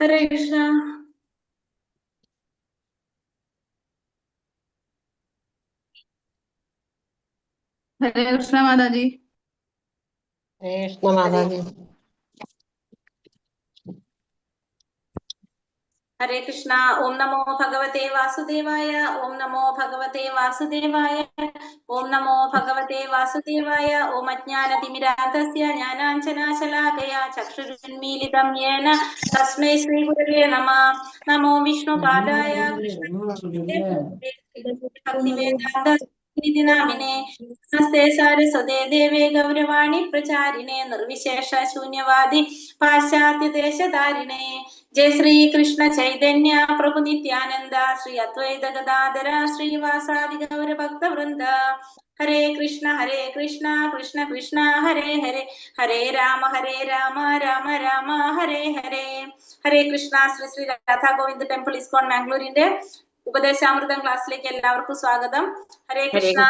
हरे कृष्णा। हरे कृष्णा माता जी। हरे कृष्ण माता जी। हरे कृष्णा। ओम नमो भगवते वासुदेवाय। ओम नमो भगवते वासुदेवाय। ओम नमो भगवते वासुदेवाय। ओम अज्ञानतिमिरान्धस्य ज्ञानाञ्जनाशलाकया चक्षुरुन्मीलितं येन तस्मै श्रीगुरवे नमः। नमो विष्णुपादाय भक्तिवेदान्त नामिने नमस्ते सारस्वते देवे गौरवाणी प्रचारिणे निर्विशेष शून्यवादी पाश्चात्य देशधारिणे। जय श्री कृष्ण चैतन्य प्रभु नित्यानंद श्री अद्वैत गदाधर श्रीवासादि गौर भक्त वृंद। हरे कृष्ण कृष्ण कृष्ण हरे हरे हरे राम राम राम हरे हरे। हरे कृष्ण। ശ്രീ ശ്രീ രാധാ ഗോവിന്ദ് ടെമ്പിൾ ഇസ്കോൺ മാംഗ്ലൂരിന്റെ ഉപദേശാമൃതം ക്ലാസ്സിലേക്ക് എല്ലാവർക്കും സ്വാഗതം. ഹരേ കൃഷ്ണ.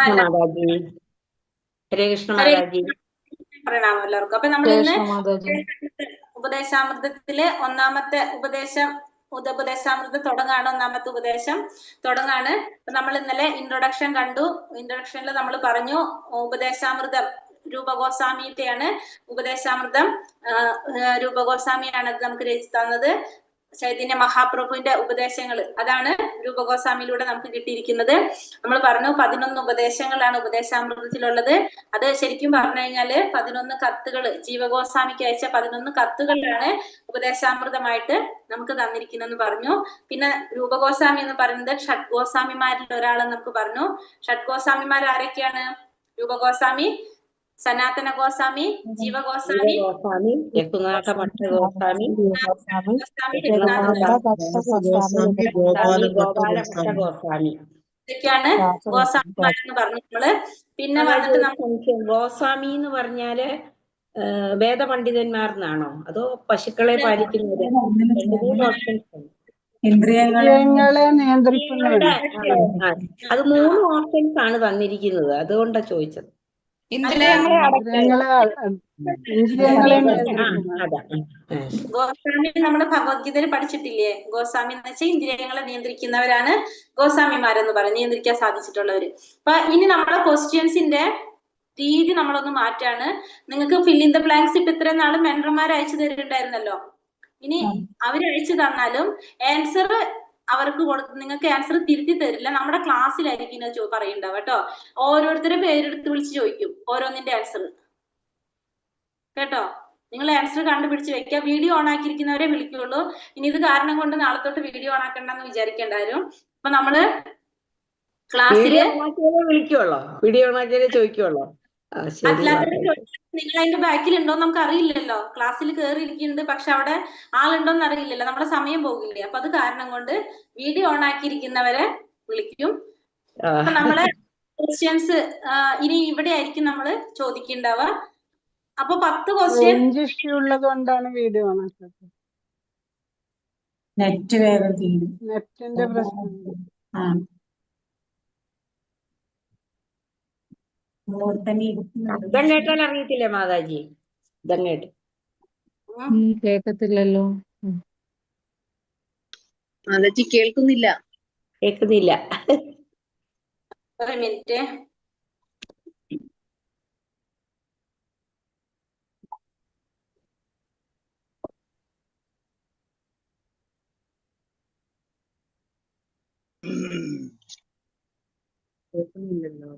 ഹരേ കൃഷ്ണ മാതാജി. പ്രണാമം എല്ലാവർക്കും. അപ്പൊ നമ്മൾ ഇന്ന് ഉപദേശാമൃതത്തിലെ ഒന്നാമത്തെ ഉപദേശാമൃതം തുടങ്ങാണ്. ഒന്നാമത്തെ ഉപദേശം തുടങ്ങാണ്. നമ്മൾ ഇന്നലെ ഇൻട്രൊഡക്ഷൻ കണ്ടു. ഇൻട്രൊഡക്ഷനിൽ നമ്മൾ പറഞ്ഞു ഉപദേശാമൃതം രൂപഗോസ്വാമിയുടെയാണ് ഉപദേശാമൃതം. രൂപഗോസ്വാമിയാണ് അത് നമുക്ക് രചിച്ചു തന്നത്. ചൈതന്യ മഹാപ്രഭുവിന്റെ ഉപദേശങ്ങൾ അതാണ് രൂപഗോസ്വാമിയിലൂടെ നമുക്ക് കിട്ടിയിരിക്കുന്നത്. നമ്മൾ പറഞ്ഞു 11 ഉപദേശങ്ങളാണ് ഉപദേശാമൃതത്തിലുള്ളത്. അത് ശരിക്കും പറഞ്ഞു കഴിഞ്ഞാല് 11 കത്തുകൾ, ജീവഗോസ്വാമിക്ക് അയച്ച 11 കത്തുകളിലാണ് ഉപദേശാമൃതമായിട്ട് നമുക്ക് തന്നിരിക്കുന്നെന്ന് പറഞ്ഞു. പിന്നെ രൂപഗോസ്വാമി എന്ന് പറയുന്നത് ഷഡ്ഗോസ്വാമിമാരിൽ ഒരാളെന്ന് നമുക്ക് പറഞ്ഞു. ഷഡ്ഗോസ്വാമിമാർ ആരൊക്കെയാണ്? രൂപഗോസ്വാമി, സനാതന ഗോസ്വാമി, ജീവഗോസ്വാമി, രഘുനാഥ ഭട്ട ഗോസ്വാമി, ഗോപാല ഭട്ട ഗോസ്വാമി. ഇതൊക്കെയാണ് ഗോസ്വാമിമാരെന്ന് പറഞ്ഞു നമ്മള്. പിന്നെ വന്നിട്ട് ഗോസ്വാമി എന്ന് പറഞ്ഞാല് വേദപണ്ഡിതന്മാർ എന്നാണോ അതോ പശുക്കളെ പാലിക്കുന്നത്? ഇന്ദ്രിയങ്ങളെ നിയന്ത്രിക്കുന്നവര്. അത് 3 ഓപ്ഷൻസ് ആണ് തന്നിരിക്കുന്നത്. അതുകൊണ്ടാ ചോദിച്ചത്. ഗോസ്വാമി നമ്മള് ഭഗവത്ഗീതയിൽ പഠിച്ചിട്ടില്ലേ? ഗോസ്വാമി എന്ന് വെച്ചാൽ ഇന്ദ്രിയങ്ങളെ നിയന്ത്രിക്കുന്നവരാണ് ഗോസ്വാമിമാരെന്ന് പറയും, നിയന്ത്രിക്കാൻ സാധിച്ചിട്ടുള്ളവര്. അപ്പൊ ഇനി നമ്മളെ ക്വസ്റ്റ്യൻസിന്റെ രീതി നമ്മളൊന്ന് മാറ്റാണ്. നിങ്ങൾക്ക് ഫിൽ ഇൻ ദ ബ്ലാങ്ക്സ് ഇപ്പൊ ഇത്രയും നാള് മെൻഡർമാർ അയച്ചു തരുന്നുണ്ടായിരുന്നല്ലോ. ഇനി അവരയച്ചു തന്നാലും ആൻസർ അവർക്ക് നിങ്ങൾക്ക് ആൻസർ തിരുത്തി തരില്ല. നമ്മുടെ ക്ലാസ്സിലായിരിക്കും പറയുണ്ടാവും കേട്ടോ. ഓരോരുത്തരെ പേരെടുത്ത് വിളിച്ച് ചോദിക്കും ഓരോന്നിന്റെ ആൻസർ കേട്ടോ. നിങ്ങൾ ആൻസർ കണ്ടുപിടിച്ച് വെക്കുക. വീഡിയോ ഓൺ ആക്കിയിരിക്കുന്നവരെ വിളിക്കുള്ളൂ. ഇനി ഇത് കാരണം കൊണ്ട് നാളെ തൊട്ട് വീഡിയോ ഓൺ ആക്കണ്ടെന്ന് വിചാരിക്കേണ്ടാരും. അപ്പൊ നമ്മള് ക്ലാസ്സില് വിളിക്കുള്ളൂ, വീഡിയോ ഓൺ ആക്കിയാലേ ചോദിക്കുള്ളൂ. നിങ്ങൾ അതിന്റെ ബാക്കിൽ ഉണ്ടോന്ന് നമുക്ക് അറിയില്ലല്ലോ. ക്ലാസ്സിൽ കയറി ഇരിക്കുന്നുണ്ട്, പക്ഷെ അവിടെ ആളുണ്ടോന്ന് അറിയില്ലല്ലോ. നമ്മുടെ സമയം പോകില്ലേ. അപ്പൊ അത് കാരണം കൊണ്ട് വീഡിയോ ഓൺ ആക്കിയിരിക്കുന്നവരെ വിളിക്കും. അപ്പൊ നമ്മളെ ക്വസ്റ്റ്യൻസ് ഇനി ഇവിടെ ആയിരിക്കും നമ്മള് ചോദിക്കുന്നുണ്ടാവുക. അപ്പൊ 10 ക്വസ്റ്റ്യൻ ഉള്ളത് കൊണ്ടാണ് വീഡിയോ ഓൺ ആക്കുന്നത്. നെറ്റ് വേഗം തീരും. നെറ്റിന്റെ പ്രശ്നം. ശബ്ദം കേട്ടാൽ അറിയത്തില്ലേ മാതാജി? ശബ്ദം കേട്ട് കേൾക്കത്തില്ലല്ലോ. മാതാജി കേൾക്കുന്നില്ല. ഒരു മിനിറ്റ്. കേൾക്കുന്നില്ലല്ലോ.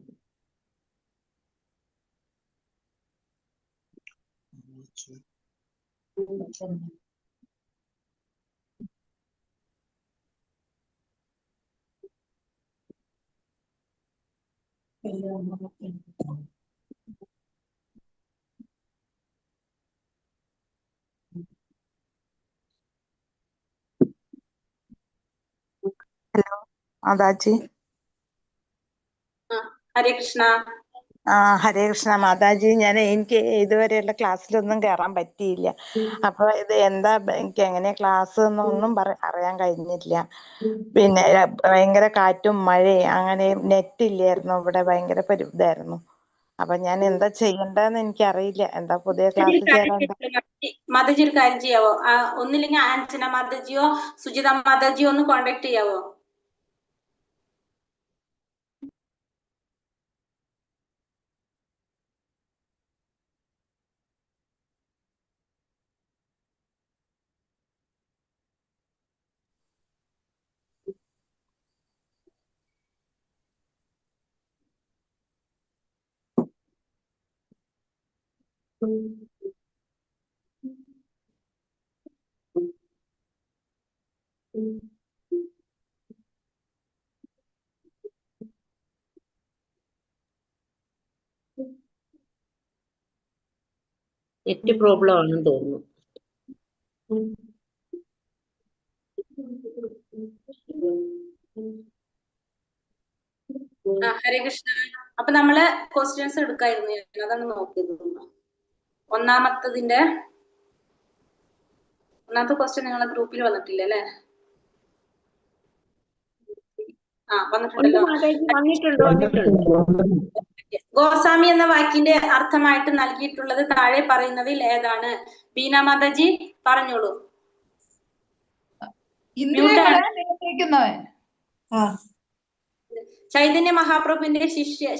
ഹലോ മാതാജി. ഹരേ കൃഷ്ണ. ഹരേ കൃഷ്ണ മാതാജി. എനിക്ക് ഇതുവരെയുള്ള ക്ലാസ്സിലൊന്നും കയറാൻ പറ്റിയില്ല. അപ്പൊ ഇത് എന്താ, എനിക്ക് എങ്ങനെയാ ക്ലാസ് എന്നൊന്നും അറിയാൻ കഴിഞ്ഞില്ല. പിന്നെ ഭയങ്കര കാറ്റും മഴയും, അങ്ങനെ നെറ്റ് ഇല്ലായിരുന്നു ഇവിടെ, ഭയങ്കര ഇതായിരുന്നു. അപ്പൊ ഞാൻ എന്താ ചെയ്യണ്ടെന്ന് എനിക്കറിയില്ല. എന്താ പുതിയ ക്ലാസ്സിൽ ചേരണ്ട? മാതാജി ഒരു കാര്യം ചെയ്യാവോ? ഒന്നില്ലെങ്കിൽ ആഞ്ചന മാതാജിയോ സുജിത മാതാജിയോ ഒന്ന് കോണ്ടാക്ട് ചെയ്യാവോ? നെറ്റ് പ്രോബ്ലം ആണെന്ന് തോന്നുന്നു. ഹരേ കൃഷ്ണ. അപ്പൊ നമ്മള് ക്വസ്റ്റ്യൻസ് എടുക്കായിരുന്നു, അതാണ് നോക്കിയത്. ഒന്നാമത്തെ ക്വസ്റ്റ്യൻ നിങ്ങളെ ഗ്രൂപ്പിൽ വന്നിട്ടില്ല അല്ലെ? വന്നിട്ടുണ്ടല്ലോ. ഗോസ്വാമി എന്ന വാക്കിന്റെ അർത്ഥമായിട്ട് നൽകിയിട്ടുള്ളത് താഴെ പറയുന്നതിൽ ഏതാണ്? ബീന മാതാജി പറഞ്ഞോളൂ. ചൈതന്യ മഹാപ്രഭുവിന്റെ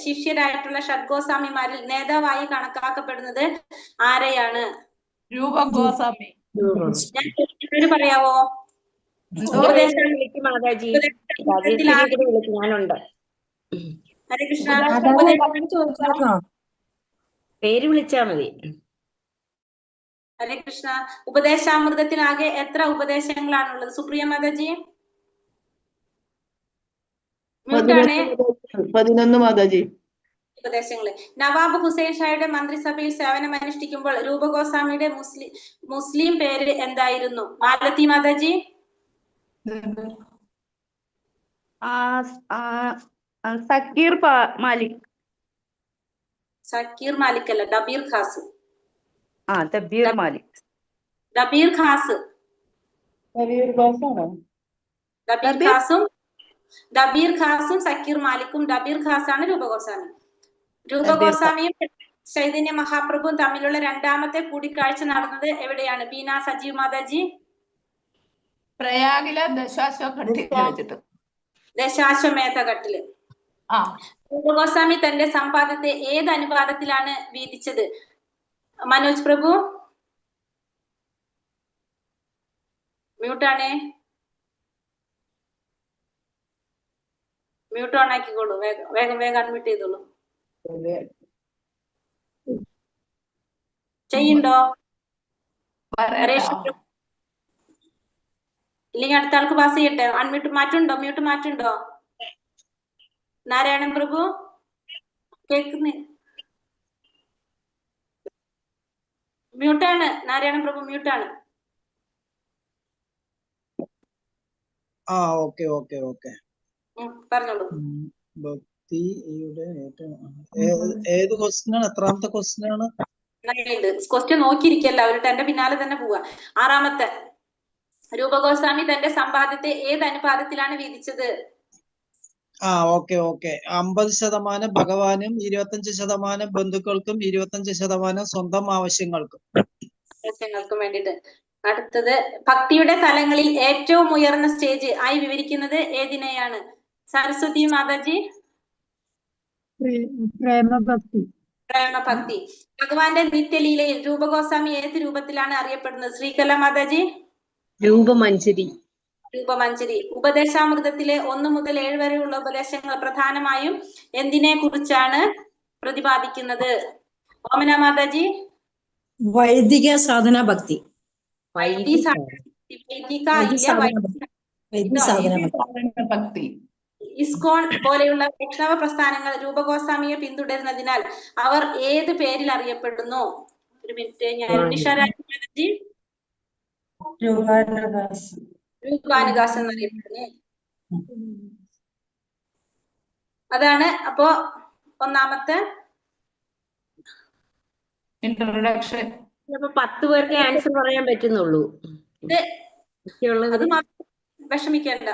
ശിഷ്യരായിട്ടുള്ള ഷഡ്ഗോസ്വാമിമാരിൽ നേതാവായി കണക്കാക്കപ്പെടുന്നത് ആരെയാണ്? രൂപ ഗോസ്വാമി. ഞാൻ ചോദിക്കുന്നവര് പറയാവോ? മാതാജി ഞാനുണ്ട്. ഹരേ കൃഷ്ണ. പേര് വിളിച്ചാ മതി. ഹരേ കൃഷ്ണ. ഉപദേശാമൃതത്തിനാകെ എത്ര ഉപദേശങ്ങളാണുള്ളത്? സുപ്രിയ മാതാജി 11 മാതാജി. ഉപദേശങ്ങള്. നവാബ് ഹുസൈൻ ഷായുടെ മന്ത്രിസഭയിൽ സേവനമനുഷ്ഠിക്കുമ്പോൾ രൂപ ഗോസ്വാമിയുടെ മുസ്ലിം പേര് എന്തായിരുന്നു? മാലതി മാതാജി. സക്കീർ മാലിക്. സക്കീർ മാലിക് അല്ല, ദബീർ ഖാസ്. ദബീർ മാലിക്. ദബീർ ഖാസ്. ദബീർ ഖാസും സക്കീർ മാലിക്കും. ദബീർ ഖാസാണ് രൂപ ഗോസ്വാമി. രൂപ ഗോസ്വാമിയും ചൈതന്യ മഹാപ്രഭുവും തമ്മിലുള്ള രണ്ടാമത്തെ കൂടിക്കാഴ്ച നടന്നത് എവിടെയാണ്? ബീന സജീവ് മാതാജി. പ്രയാഗിലെ ദശാശ്വമേധ ഘട്ടില്. രൂപ ഗോസ്വാമി തന്റെ സമ്പാദ്യത്തെ ഏത് അനുപാതത്തിലാണ് വീതിച്ചത്? മനോജ് പ്രഭു മ്യൂട്ടാണേ. മ്യൂട്ട് ഓൺ ആക്കിക്കോളൂ. വേഗം അഡ്മിറ്റ് ചെയ്തോളൂ. ചെയ്യണ്ടോ? ഇല്ലെങ്കിൽ അടുത്ത ആൾക്ക് പാസ് ചെയ്യട്ടെ. അൺമ്യൂട്ട് മാറ്റുണ്ടോ? മ്യൂട്ട് മാറ്റുണ്ടോ? നാരായണൻ പ്രഭു കേൾക്കുന്നേ? മ്യൂട്ടാണ്. നാരായണൻ പ്രഭു മ്യൂട്ടാണ്. ഓക്കെ പറഞ്ഞോളൂ. ഭക്തിയുടെ ഏത് ക്വസ്റ്റ്യൻ ആണ്? എത്രാമത്തെ ക്വസ്റ്റ്യൻ ആണ്? ക്വസ്റ്റ്യൻ നോക്കിയിരിക്കല്ല, അവരുടെ എന്റെ പിന്നാലെ തന്നെ പോവാ. 6ാമത്തെ. രൂപ ഗോസ്വാമി തന്റെ സമ്പാദ്യത്തെ ഏത് അനുപാതത്തിലാണ് വീതിച്ചത്? 50% ഭഗവാനും 25% ബന്ധുക്കൾക്കും 25% സ്വന്തം ആവശ്യങ്ങൾക്കും വേണ്ടിട്ട്. അടുത്തത്, ഭക്തിയുടെ തലങ്ങളിൽ ഏറ്റവും ഉയർന്ന സ്റ്റേജ് ആയി വിവരിക്കുന്നത് ഏതിനെയാണ്? സരസ്വതി മാതാജി. പ്രേമഭക്തി. ഭഗവാന്റെ നിത്യലീലയിൽ രൂപഗോസ്വാമി ഏത് രൂപത്തിലാണ് അറിയപ്പെടുന്നത്? ശ്രീകല മാതാജി. രൂപമഞ്ജരി. ഉപദേശാമൃതത്തിലെ 1 മുതൽ 7 വരെയുള്ള ഉപദേശങ്ങൾ പ്രധാനമായും എന്തിനെ കുറിച്ചാണ് പ്രതിപാദിക്കുന്നത്? ഓമന മാതാജി. വൈദിക സാധന ഭക്തി. ഇസ്കോൺ പോലെയുള്ള വൈഷ്ണവ പ്രസ്ഥാനങ്ങൾ രൂപഗോസ്വാമിയെ പിന്തുടരുന്നതിനാൽ അവർ ഏത് പേരിൽ അറിയപ്പെടുന്നു? ഒരു മിനിറ്റ്, ഞാൻ നിഷാരാജി. രൂപാനുദാസ് എന്നറിയപ്പെടുന്നു. അതാണ് അപ്പോ ഒന്നാമത്തെ ഇൻട്രൊഡക്ഷൻ. 10 പേർക്ക് ആൻസർ പറയാൻ പറ്റുന്നുള്ളൂ. അത് മാത്രം വിഷമിക്കേണ്ട,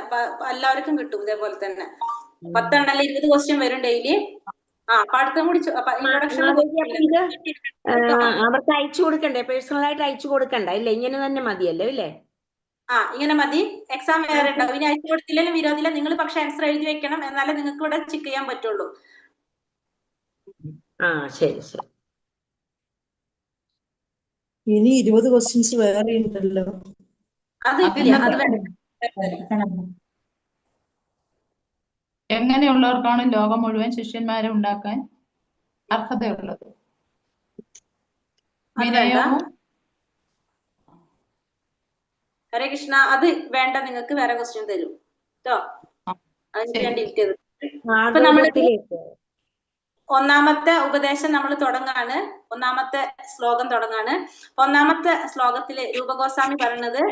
എല്ലാവർക്കും കിട്ടും ഇതേപോലെ തന്നെ. 10 എണ്ണല്ല 20 ക്വസ്റ്റ്യൻ വരും ഡെയിലി. പഠിത്തം കൂടി ഇൻട്രൊഡക്ഷൻ മാധവി, അപ്പൊ ഇത് അവർക്ക് അയച്ചു കൊടുക്കണ്ടേ? പേഴ്സണലായിട്ട് അയച്ചു കൊടുക്കണ്ട ഇല്ല? ഇങ്ങനെ തന്നെ മതിയല്ലോ ഇല്ലേ? ഇങ്ങനെ മതി. എക്സാം വേറെ ഉണ്ടാവും. ഇനി അയച്ചു കൊടുത്തില്ലെങ്കിലും വിരോധമില്ല. നിങ്ങൾ പക്ഷെ ആൻസർ എഴുതി വെക്കണം, എന്നാലേ നിങ്ങൾക്ക് ഇവിടെ ചെക്ക് ചെയ്യാൻ പറ്റുള്ളൂ. ശരി ശരി. ഇനി 20 ക്വസ്റ്റ്യൻസ് വേറെ ഉണ്ടല്ലോ. അത് ഇല്ല, അത് വേണ്ട. എങ്ങനെയുള്ളവർക്കാണ് ലോകം മുഴുവൻ ശിഷ്യന്മാരെ ഉണ്ടാക്കാൻ അർഹതയുള്ളത്? വിനയവും ഹരേ കൃഷ്ണ, അത് വേണ്ട, നിങ്ങൾക്ക് വേറെ ക്വസ്റ്റ്യൻ തരും കേട്ടോ. അതിന് ഞാൻ ഡിലീറ്റ് ചെയ്തു. ഇപ്പൊ നമ്മള് ഒന്നാമത്തെ ഉപദേശം നമ്മൾ തുടങ്ങാണ്. ഒന്നാമത്തെ ശ്ലോകം തുടങ്ങാണ്. ഒന്നാമത്തെ ശ്ലോകത്തില് രൂപഗോസ്വാമി പറയുന്നത്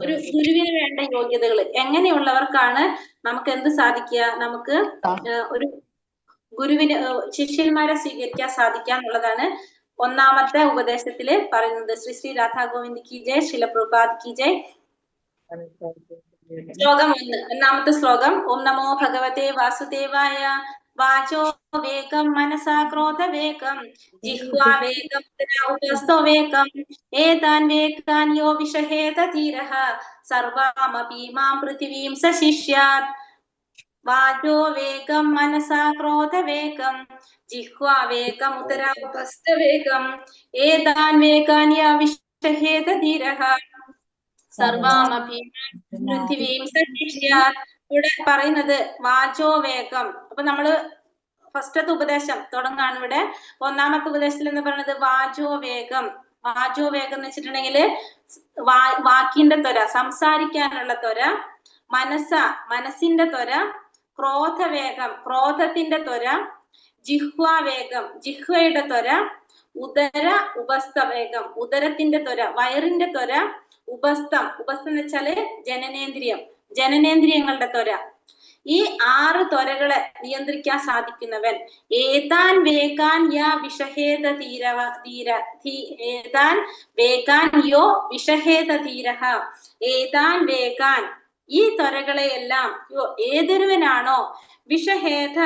ഒരു ഗുരുവിന് വേണ്ട യോഗ്യതകൾ എങ്ങനെയുള്ളവർക്കാണ് നമുക്ക് എന്ത് സാധിക്കുക, നമുക്ക് ഒരു ഗുരുവിന് ശിഷ്യന്മാരെ സ്വീകരിക്കാൻ സാധിക്കുക എന്നുള്ളതാണ് ഒന്നാമത്തെ ഉപദേശത്തില് പറയുന്നത്. ശ്രീ ശ്രീ രാധാ ഗോവിന്ദ് കി ജയ്, ശില പ്രഭുപാദ് കി ജയ്. ശ്ലോകം 1, ഒന്നാമത്തെ ശ്ലോകം. ഓം നമോ ഭഗവതേ വാസുദേവായ. വാചോ വേഗം മനസാ ക്രോധ വേഗം ജിഹ്വാ വേഗം ഉപസ്ഥോ വേഗം ഏതാൻ വേഗാൻ യോ വിഷഹേത ധീരഃ സർവാമപി മാം പൃഥിവീം സശിഷ്യാത്. വാചോ വേഗം മനസാ ക്രോധ വേഗം ജിഹ്വാ വേഗം ഉദരാ ഉപസ്ഥ വേഗം ഏതാൻ വേഗാൻ യോ വിഷഹേത ധീരഃ സർവാമപി പൃഥിവീം സശിഷ്യാത്. ഇവിടെ പറയുന്നത് വാചോ വേഗം. അപ്പൊ നമ്മള് ഫസ്റ്റത്തെ ഉപദേശം തുടങ്ങാണ് ഇവിടെ. ഒന്നാമത്തെ ഉപദേശത്തിൽ എന്ന് പറയുന്നത് വാചോ വേഗം. വാചോ വേഗം എന്ന് വെച്ചിട്ടുണ്ടെങ്കിൽ വാക്കിന്റെ ത്വര, സംസാരിക്കാനുള്ള ത്വര. മനസ്സിന്റെ ത്വര. ക്രോധവേഗം, ക്രോധത്തിന്റെ ത്വര. ജിഹ്വാ വേഗം, ജിഹ്വയുടെ ത്വര. ഉദര ഉപസ്ഥ വേഗം, ഉദരത്തിന്റെ ത്വര, വയറിന്റെ ത്വര. ഉപസ്ഥം, ഉപസ്ഥം എന്ന് വെച്ചാല് ജനനേന്ദ്രിയം, ജനനേന്ദ്രിയങ്ങളുടെ ത്വര. ഈ 6 ത്വരകളെ നിയന്ത്രിക്കാൻ സാധിക്കുന്നവൻ ഏതാൻ വേഗാൻ യാ വിഷഹേത ഏതാൻ വേഗാൻ യോ വിഷഹേത ധീരഃ. ഏതാൻ വേഗാൻ, ഈ ത്വരകളെയെല്ലാം ഏതൊരുവനാണോ വിഷഹേത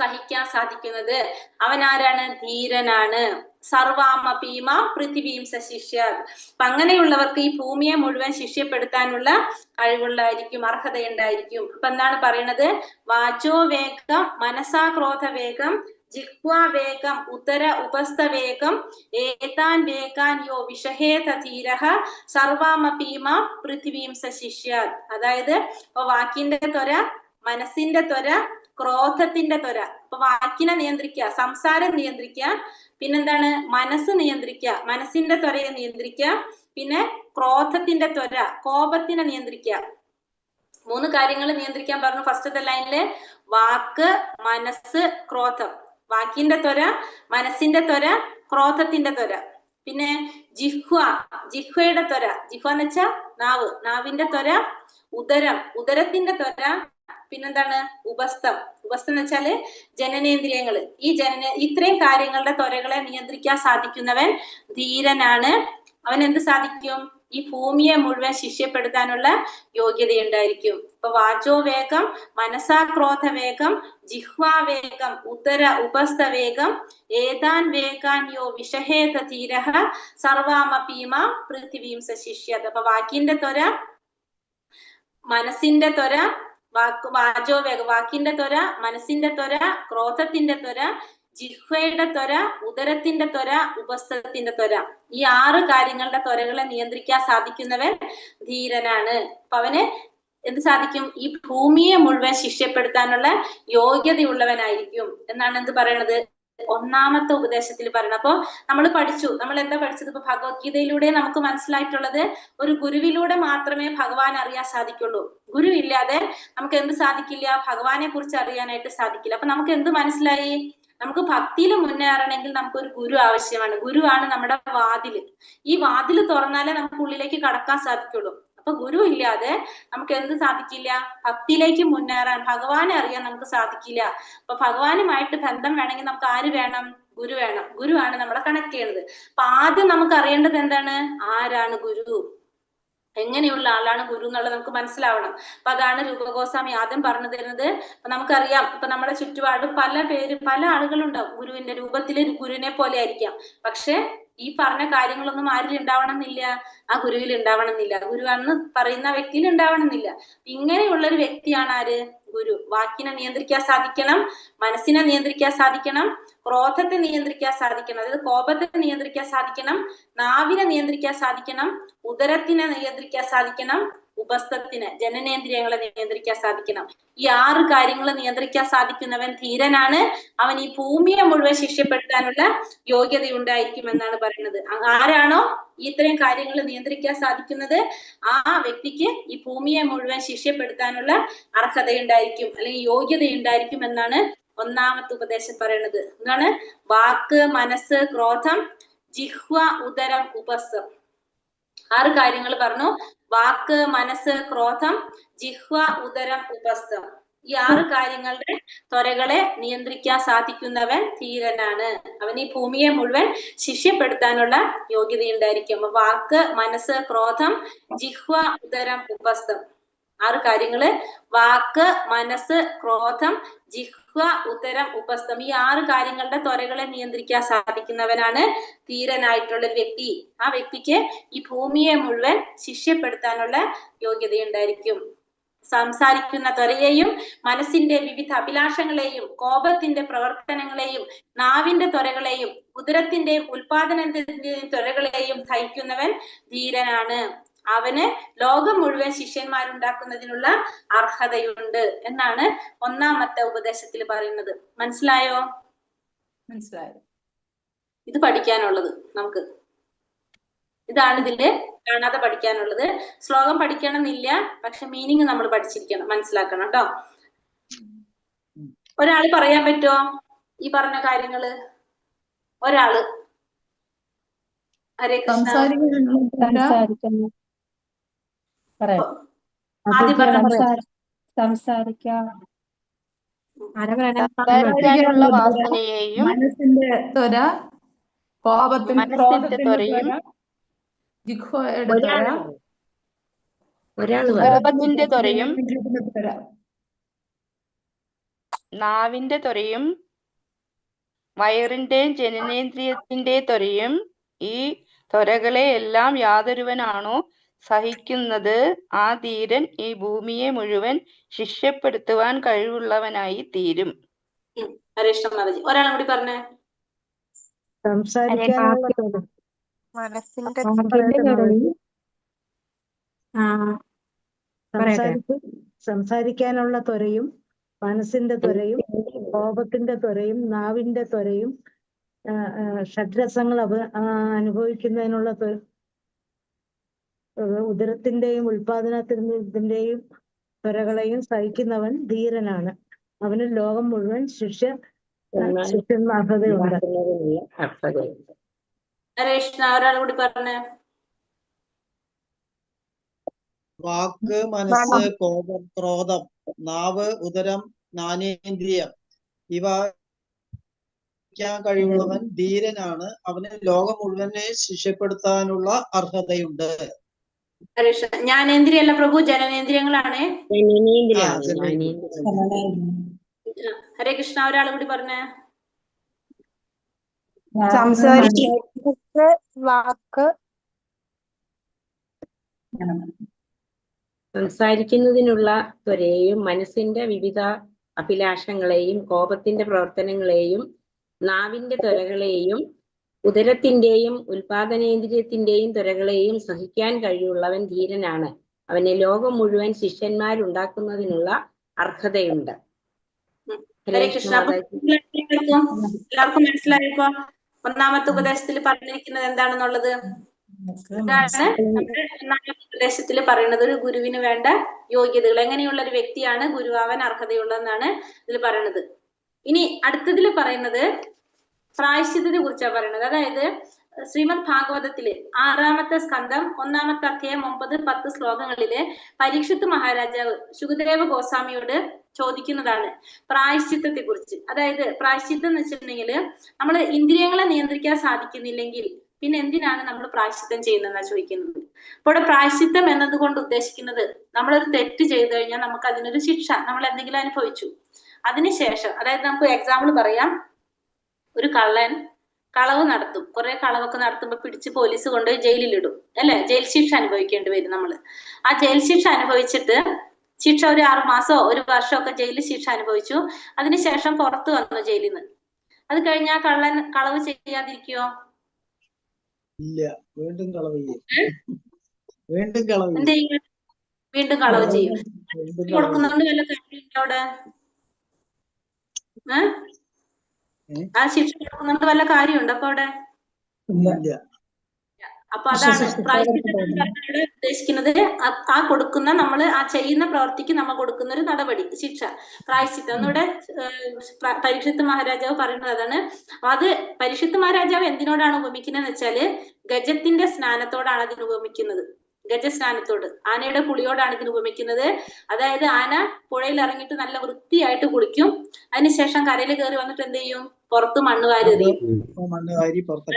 സഹിക്കാൻ സാധിക്കുന്നത് അവൻ ആരാണ്? ധീരനാണ്. സർവാമപീമ പൃഥിവീം സശിഷ്യാത്. അപ്പൊ അങ്ങനെയുള്ളവർക്ക് ഈ ഭൂമിയെ മുഴുവൻ ശിഷ്യപ്പെടുത്താനുള്ള കഴിവുള്ളായിരിക്കും, അർഹതയുണ്ടായിരിക്കും. അപ്പൊ എന്താണ് പറയണത്? വാചോ വേഗം മനസാ ക്രോധ വേഗം ജിഹ്വാ വേഗം ഉദര ഉപസ്ഥ വേഗം ഏതാൻ വേഗാൻ യോ വിഷഹേത ധീരഃ സർവാമപീമ പൃഥിവീം സശിഷ്യാത്. അതായത് ഇപ്പൊ വാക്കിന്റെ ത്വര, മനസ്സിന്റെ ത്വര, ക്രോധത്തിന്റെ ത്വര. അപ്പൊ വാക്കിനെ നിയന്ത്രിക്കുക, സംസാരം നിയന്ത്രിക്കുക. പിന്നെന്താണ്? മനസ്സ് നിയന്ത്രിക്കുക, മനസ്സിന്റെ ത്വരയെ നിയന്ത്രിക്കുക. പിന്നെ ക്രോധത്തിന്റെ ത്വര, കോപത്തിനെ നിയന്ത്രിക്കുക. 3 കാര്യങ്ങൾ നിയന്ത്രിക്കാൻ പറഞ്ഞു ഫസ്റ്റത്തെ ലൈനില്. വാക്ക്, മനസ്സ്, ക്രോധം. വാക്കിന്റെ ത്വര, മനസ്സിന്റെ ത്വര, ക്രോധത്തിന്റെ ത്വര. പിന്നെ ജിഹ്വ, ജിഹ്വയുടെ ത്വര. ജിഹ്വ എന്ന് വെച്ചാ നാവ്, നാവിന്റെ ത്വര. ഉദരം, ഉദരത്തിന്റെ ത്വര. പിന്നെന്താണ്? ഉപസ്ഥം, ഉപസ്ഥം എന്ന് വെച്ചാല് ജനനേന്ദ്രിയങ്ങള്. ഇത്രയും കാര്യങ്ങളുടെ ത്വരകളെ നിയന്ത്രിക്കാൻ സാധിക്കുന്നവൻ ധീരനാണ്. അവൻ എന്ത് സാധിക്കും? ഈ ഭൂമിയെ മുഴുവൻ ശിഷ്യപ്പെടുത്താനുള്ള യോഗ്യതയുണ്ടായിരിക്കും. ഇപ്പൊ വാചോ വേഗം മനസാ ക്രോധ വേഗം ജിഹ്വാ വേഗം ഉദര ഉപസ്ഥ വേഗം ഏതാൻ വേഗാൻ യോ വിഷഹേത ധീരഃ സർവാമപീമ പൃഥിവീം സശിഷ്യാത്. അപ്പൊ വാക്കിന്റെ ത്വര, മനസ്സിന്റെ ത്വര, വാചോ വേഗം വാക്കിന്റെ ത്വര, മനസ്സിന്റെ ത്വര, ക്രോധത്തിന്റെ ത്വര, ജിഹ്വയുടെ ത്വര, ഉദരത്തിന്റെ ത്വര, ഉപസ്ഥത്തിന്റെ ത്വര. ഈ 6 കാര്യങ്ങളുടെ ത്വരകളെ നിയന്ത്രിക്കാൻ സാധിക്കുന്നവൻ ധീരനാണ്. അപ്പൊ അവന് എന്ത് സാധിക്കും? ഈ ഭൂമിയെ മുഴുവൻ ശിഷ്യപ്പെടുത്താനുള്ള യോഗ്യതയുള്ളവനായിരിക്കും എന്നാണ് എന്ത് പറയണത്? ഒന്നാമത്തെ ഉപദേശത്തിൽ പറയണം. അപ്പൊ നമ്മൾ പഠിച്ചു, നമ്മൾ എന്താ പഠിച്ചത്? ഇപ്പൊ ഭഗവത്ഗീതയിലൂടെ നമുക്ക് മനസ്സിലായിട്ടുള്ളത് ഒരു ഗുരുവിലൂടെ മാത്രമേ ഭഗവാൻ അറിയാൻ സാധിക്കുള്ളൂ. ഗുരു ഇല്ലാതെ നമുക്ക് എന്ത് സാധിക്കില്ല? ഭഗവാനെ കുറിച്ച് അറിയാനായിട്ട് സാധിക്കില്ല. അപ്പൊ നമുക്ക് എന്ത് മനസ്സിലായി? നമുക്ക് ഭക്തിയിൽ മുന്നേറണമെങ്കിൽ നമുക്കൊരു ഗുരു ആവശ്യമാണ്. ഗുരുവാണ് നമ്മുടെ വാതില്. ഈ വാതില് തുറന്നാലേ നമുക്ക് ഉള്ളിലേക്ക് കടക്കാൻ സാധിക്കുള്ളൂ. അപ്പൊ ഗുരു ഇല്ലാതെ നമുക്ക് എന്ത് സാധിക്കില്ല? ഭക്തിയിലേക്ക് മുന്നേറാൻ, ഭഗവാനെ അറിയാൻ നമുക്ക് സാധിക്കില്ല. അപ്പൊ ഭഗവാനുമായിട്ട് ബന്ധം വേണമെങ്കിൽ നമുക്ക് ആര് വേണം? ഗുരു വേണം. ഗുരുവാണ് നമ്മളെ കണക്ട് ചെയ്യുന്നത്. അപ്പൊ ആദ്യം നമുക്ക് അറിയേണ്ടത് എന്താണ്? ആരാണ് ഗുരു? എങ്ങനെയുള്ള ആളാണ് ഗുരു എന്നുള്ളത് നമുക്ക് മനസ്സിലാവണം. അപ്പൊ അതാണ് രൂപഗോസ്വാമി ആദ്യം പറഞ്ഞു തരുന്നത്. അപ്പൊ നമുക്കറിയാം, ഇപ്പൊ നമ്മുടെ ചുറ്റുപാട് പല ആളുകളുണ്ടാവും. ഗുരുവിന്റെ രൂപത്തില് ഗുരുവിനെ പോലെ ആയിരിക്കാം. പക്ഷെ ഈ പറഞ്ഞ കാര്യങ്ങളൊന്നും ആരിൽ ഉണ്ടാവണമെന്നില്ല, ആ ഗുരുവിൽ ഉണ്ടാവണമെന്നില്ല, ഗുരു അന്ന് പറയുന്ന വ്യക്തിയിൽ ഉണ്ടാവണമെന്നില്ല. ഇങ്ങനെയുള്ള ഒരു വ്യക്തിയാണ് ആര്? ഗുരു. വാക്കിനെ നിയന്ത്രിക്കാൻ സാധിക്കണം, മനസ്സിനെ നിയന്ത്രിക്കാൻ സാധിക്കണം, ക്രോധത്തെ നിയന്ത്രിക്കാൻ സാധിക്കണം, അതായത് കോപത്തെ നിയന്ത്രിക്കാൻ സാധിക്കണം, നാവിനെ നിയന്ത്രിക്കാൻ സാധിക്കണം, ഉദരത്തിനെ നിയന്ത്രിക്കാൻ സാധിക്കണം, ഉപസ്ഥത്തിനെ ജനനേന്ദ്രിയങ്ങളെ നിയന്ത്രിക്കാൻ സാധിക്കണം. ഈ 6 കാര്യങ്ങൾ നിയന്ത്രിക്കാൻ സാധിക്കുന്നവൻ ധീരനാണ്. അവൻ ഈ ഭൂമിയെ മുഴുവൻ ശിക്ഷപ്പെടുത്താനുള്ള യോഗ്യത ഉണ്ടായിരിക്കും എന്നാണ് പറയുന്നത്. ആരാണോ ഇത്രയും കാര്യങ്ങൾ നിയന്ത്രിക്കാൻ സാധിക്കുന്നത്, ആ വ്യക്തിക്ക് ഈ ഭൂമിയെ മുഴുവൻ ശിക്ഷപ്പെടുത്താനുള്ള അർഹതയുണ്ടായിരിക്കും, അല്ലെങ്കിൽ യോഗ്യതയുണ്ടായിരിക്കും എന്നാണ് ഒന്നാമത്തെ ഉപദേശം പറയുന്നത്. എന്താണ്? വാക്ക്, മനസ്സ്, ക്രോധം, ജിഹ്വ, ഉദരം, ഉപസ്ഥം. 6 കാര്യങ്ങൾ പറഞ്ഞു. വാക്ക്, മനസ്സ്, ക്രോധം, ജിഹ്വ, ഉദരം, ഉപസ്ഥം. ഈ 6 കാര്യങ്ങളുടെ ത്വരകളെ നിയന്ത്രിക്കാൻ സാധിക്കുന്നവൻ ധീരനാണ്. അവൻ ഈ ഭൂമിയെ മുഴുവൻ ശിക്ഷപ്പെടുത്താനുള്ള യോഗ്യതയുണ്ടായിരിക്കും. വാക്ക്, മനസ്സ്, ക്രോധം, ജിഹ്വ, ഉദരം, ഉപസ്ഥം. 6 കാര്യങ്ങള്: വാക്ക്, മനസ്സ്, ക്രോധം, ജിഹ്വ, ഉദരം, ഉപസ്ഥം. ഈ 6 കാര്യങ്ങളുടെ ത്വരകളെ നിയന്ത്രിക്കാൻ സാധിക്കുന്നവനാണ് ധീരനായിട്ടുള്ള വ്യക്തി. ആ വ്യക്തിക്ക് ഈ ഭൂമിയെ മുഴുവൻ ശിക്ഷപ്പെടുത്താനുള്ള യോഗ്യതയുണ്ടായിരിക്കും. സംസാരിക്കുന്ന ത്വരയെയും മനസ്സിന്റെ വിവിധ അഭിലാഷങ്ങളെയും കോപത്തിന്റെ പ്രവർത്തനങ്ങളെയും നാവിന്റെ ത്വരകളെയും ഉദരത്തിന്റെയും ഉൽപാദനത്തിന്റെയും ത്വരകളെയും സഹിക്കുന്നവൻ ധീരനാണ്. അവന് ലോകം മുഴുവൻ ശിഷ്യന്മാരുണ്ടാക്കുന്നതിനുള്ള അർഹതയുണ്ട് എന്നാണ് ഒന്നാമത്തെ ഉപദേശത്തിൽ പറയുന്നത്. മനസ്സിലായോ? മനസ്സിലായത്. ഇത് പഠിക്കാനുള്ളത് നമുക്ക് ഇതാണ്. ഇതില് കാണാതെ പഠിക്കാനുള്ളത്. ശ്ലോകം പഠിക്കണമെന്നില്ല, പക്ഷെ മീനിങ് നമ്മൾ പഠിച്ചിരിക്കണം, മനസ്സിലാക്കണം കേട്ടോ. ഒരാള് പറയാൻ പറ്റുമോ ഈ പറഞ്ഞ കാര്യങ്ങള്? ഒരാള്. ഹരേ കൃഷ്ണ. ആദ്യം സംസാരിക്കാനുള്ള വാസനയെയും മനസ്സിന്റെ ത്വര, കോപത്തിന്റെ ത്വരയും ജിഹ്വയുടെ ത്വര, കോപത്തിന്റെ ത്വരയും ത്വര, നാവിന്റെ ത്വരയും വയറിന്റെയും ജനനേന്ദ്രിയത്തിന്റെ ത്വരയും. ഈ ത്വരകളെ എല്ലാം യാതൊരുവനാണോ സഹിക്കുന്നത്, ആ ധീരൻ ഈ ഭൂമിയെ മുഴുവൻ ശിക്ഷപ്പെടുത്തുവാൻ കഴിവുള്ളവനായി തീരും. ഒരാളും കൂടി പറഞ്ഞേ. സംസാരിക്കാനുള്ള ത്വരയും മനസ്സിന്റെ ത്വരയും കോപത്തിന്റെ ത്വരയും നാവിന്റെ ത്വരയും ഷഡ്രസങ്ങൾ അനുഭവിക്കുന്നതിനുള്ള ഉദരത്തിന്റെയും ഉൽപാദനത്തിന്റെയും ത്വരകളെയും സഹിക്കുന്നവൻ ധീരനാണ്. അവന് ലോകം മുഴുവൻ അർഹതയുണ്ട്. ഒരാൾ കൂടി പറഞ്ഞേ. വാക്ക്, മനസ്സ്, കോപം, ക്രോധം, നാവ്, ഉദരം, ജ്ഞാനേന്ദ്രിയം ഇവ കഴിവുള്ളവൻ ധീരനാണ്. അവന് ലോകം മുഴുവനെ ശിക്ഷപ്പെടുത്താനുള്ള അർഹതയുണ്ട്. ജ്ഞാനേന്ദ്രിയല്ല പ്രഭു, ജനനേന്ദ്രിയങ്ങളാണ്. ഹരേ കൃഷ്ണ. ഒരാൾ കൂടി പറഞ്ഞേ. വാക്ക്, സംസാരിക്കുന്നതിനുള്ള ത്വരയെയും മനസ്സിന്റെ വിവിധ അഭിലാഷങ്ങളെയും കോപത്തിന്റെ പ്രവർത്തനങ്ങളെയും നാവിന്റെ ത്വരകളെയും ഉദരത്തിന്റെയും ഉൽപാദനേന്ദ്രിയത്തിന്റെയും ത്വരകളെയും സഹിക്കാൻ കഴിവുള്ളവൻ ധീരനാണ്. അവന് ലോകം മുഴുവൻ ശിഷ്യന്മാരുണ്ടാക്കുന്നതിനുള്ള അർഹതയുണ്ട്. ഹരേ കൃഷ്ണ. എല്ലാവർക്കും മനസ്സിലായപ്പോ ഒന്നാമത്തെ ഉപദേശത്തിൽ പറഞ്ഞിരിക്കുന്നത് എന്താണെന്നുള്ളത്? ഇതാണ് നമ്മുടെ ഒന്നാമത്തെ ഉപദേശത്തിൽ പറയുന്നത്. ഒരു ഗുരുവിന് വേണ്ട യോഗ്യതകൾ, എങ്ങനെയുള്ള ഒരു വ്യക്തിയാണ് ഗുരുവാവാൻ അർഹതയുള്ളതെന്നാണ് ഇതിൽ പറയുന്നത്. ഇനി അടുത്തതിൽ പറയുന്നത് പ്രായശ്ചിത്തത്തെ കുറിച്ചാണ് പറയുന്നത്. അതായത് ശ്രീമദ് ഭാഗവതത്തില് 6-ാമത്തെ സ്കന്ധം 1-ാമത്തെ അധ്യായം 9-10 ശ്ലോകങ്ങളില് പരീക്ഷിത്ത് മഹാരാജാവ് ശുകദേവ ഗോസ്വാമിയോട് ചോദിക്കുന്നതാണ് പ്രായശ്ചിത്തത്തെ കുറിച്ച്. അതായത് പ്രായശ്ചിത്തം എന്ന് വെച്ചിട്ടുണ്ടെങ്കിൽ നമ്മൾ ഇന്ദ്രിയങ്ങളെ നിയന്ത്രിക്കാൻ സാധിക്കുന്നില്ലെങ്കിൽ പിന്നെ എന്തിനാണ് നമ്മൾ പ്രായശ്ചിത്തം ചെയ്യുന്നതെന്നാണ് ചോദിക്കുന്നത്. അപ്പോൾ ഇവിടെ പ്രായശ്ചിത്തം എന്നതുകൊണ്ട് ഉദ്ദേശിക്കുന്നത് നമ്മളൊരു തെറ്റ് ചെയ്തു കഴിഞ്ഞാൽ നമുക്ക് അതിനൊരു ശിക്ഷ, നമ്മൾ എന്തെങ്കിലും അനുഭവിച്ചു, അതിനുശേഷം, അതായത് നമുക്ക് എക്സാമ്പിൾ പറയാം, ഒരു കള്ളൻ കളവ് നടത്തും, കുറെ കളവൊക്കെ നടത്തുമ്പോൾ പിടിച്ച് പോലീസ് കൊണ്ടുപോയി ജയിലിലിടും, അല്ലെ? ജയിൽ ശിക്ഷ അനുഭവിക്കേണ്ടി വരും നമ്മൾ. ആ ജയിൽ ശിക്ഷ അനുഭവിച്ചിട്ട് ശിക്ഷ ഒരു 6 മാസമോ 1 വർഷമോ ഒക്കെ ജയിലിൽ ശിക്ഷ അനുഭവിച്ചു. അതിനുശേഷം പുറത്തു വന്നു ജയിലിൽ നിന്ന്. അത് കഴിഞ്ഞാൽ കള്ളൻ കളവ് ചെയ്യാതിരിക്കുവോ? ഇല്ല, വീണ്ടും കളവ് ചെയ്യും. വീണ്ടും കളവ് എന്ത് ചെയ്യും. ചെയ്യും? വീണ്ടും കളവ് ചെയ്യും. വീണ്ടും കളവ് ചെയ്യും. കൊടുക്കുന്നതുകൊണ്ട് വല്ല കാര്യമുണ്ടോ അവിടെ? ആ ശിക്ഷ കൊടുക്കുന്നതുകൊണ്ട് വല്ല കാര്യമുണ്ടോ അപ്പൊ അവിടെ? ഇല്ല. അപ്പൊ അതാണ് പ്രായശ്ചിത്തം എന്ന് പറഞ്ഞാൽ ഇവിടെ ഉദ്ദേശിക്കുന്നത്. ആ കൊടുക്കുന്ന, നമ്മൾ ആ ചെയ്യുന്ന പ്രവൃത്തിക്ക് നമ്മൾ കൊടുക്കുന്ന ഒരു നടപടി, ശിക്ഷ, പ്രായശ്ചിത്തം എന്നിവിടെ പരീക്ഷിത്ത് മഹാരാജാവ് പറയുന്നത് അതാണ്. അത് പരീക്ഷിത്ത് മഹാരാജാവ് എന്തിനോടാണ് ഉപമിക്കുന്നത് വെച്ചാല് ഗജത്തിന്റെ സ്നാനത്തോടാണ് അതിന് ഉപമിക്കുന്നത്. ഗജസ്നാനത്തോട്, ആനയുടെ കുളിയോടാണ് ഇതിന് ഉപമിക്കുന്നത്. അതായത് ആന പുഴയിൽ ഇറങ്ങിയിട്ട് നല്ല വൃത്തിയായിട്ട് കുളിക്കും, അതിനുശേഷം കരയിൽ കയറി വന്നിട്ട് എന്ത് ചെയ്യും? പുറത്ത് മണ്ണ് വാരി എറിയും.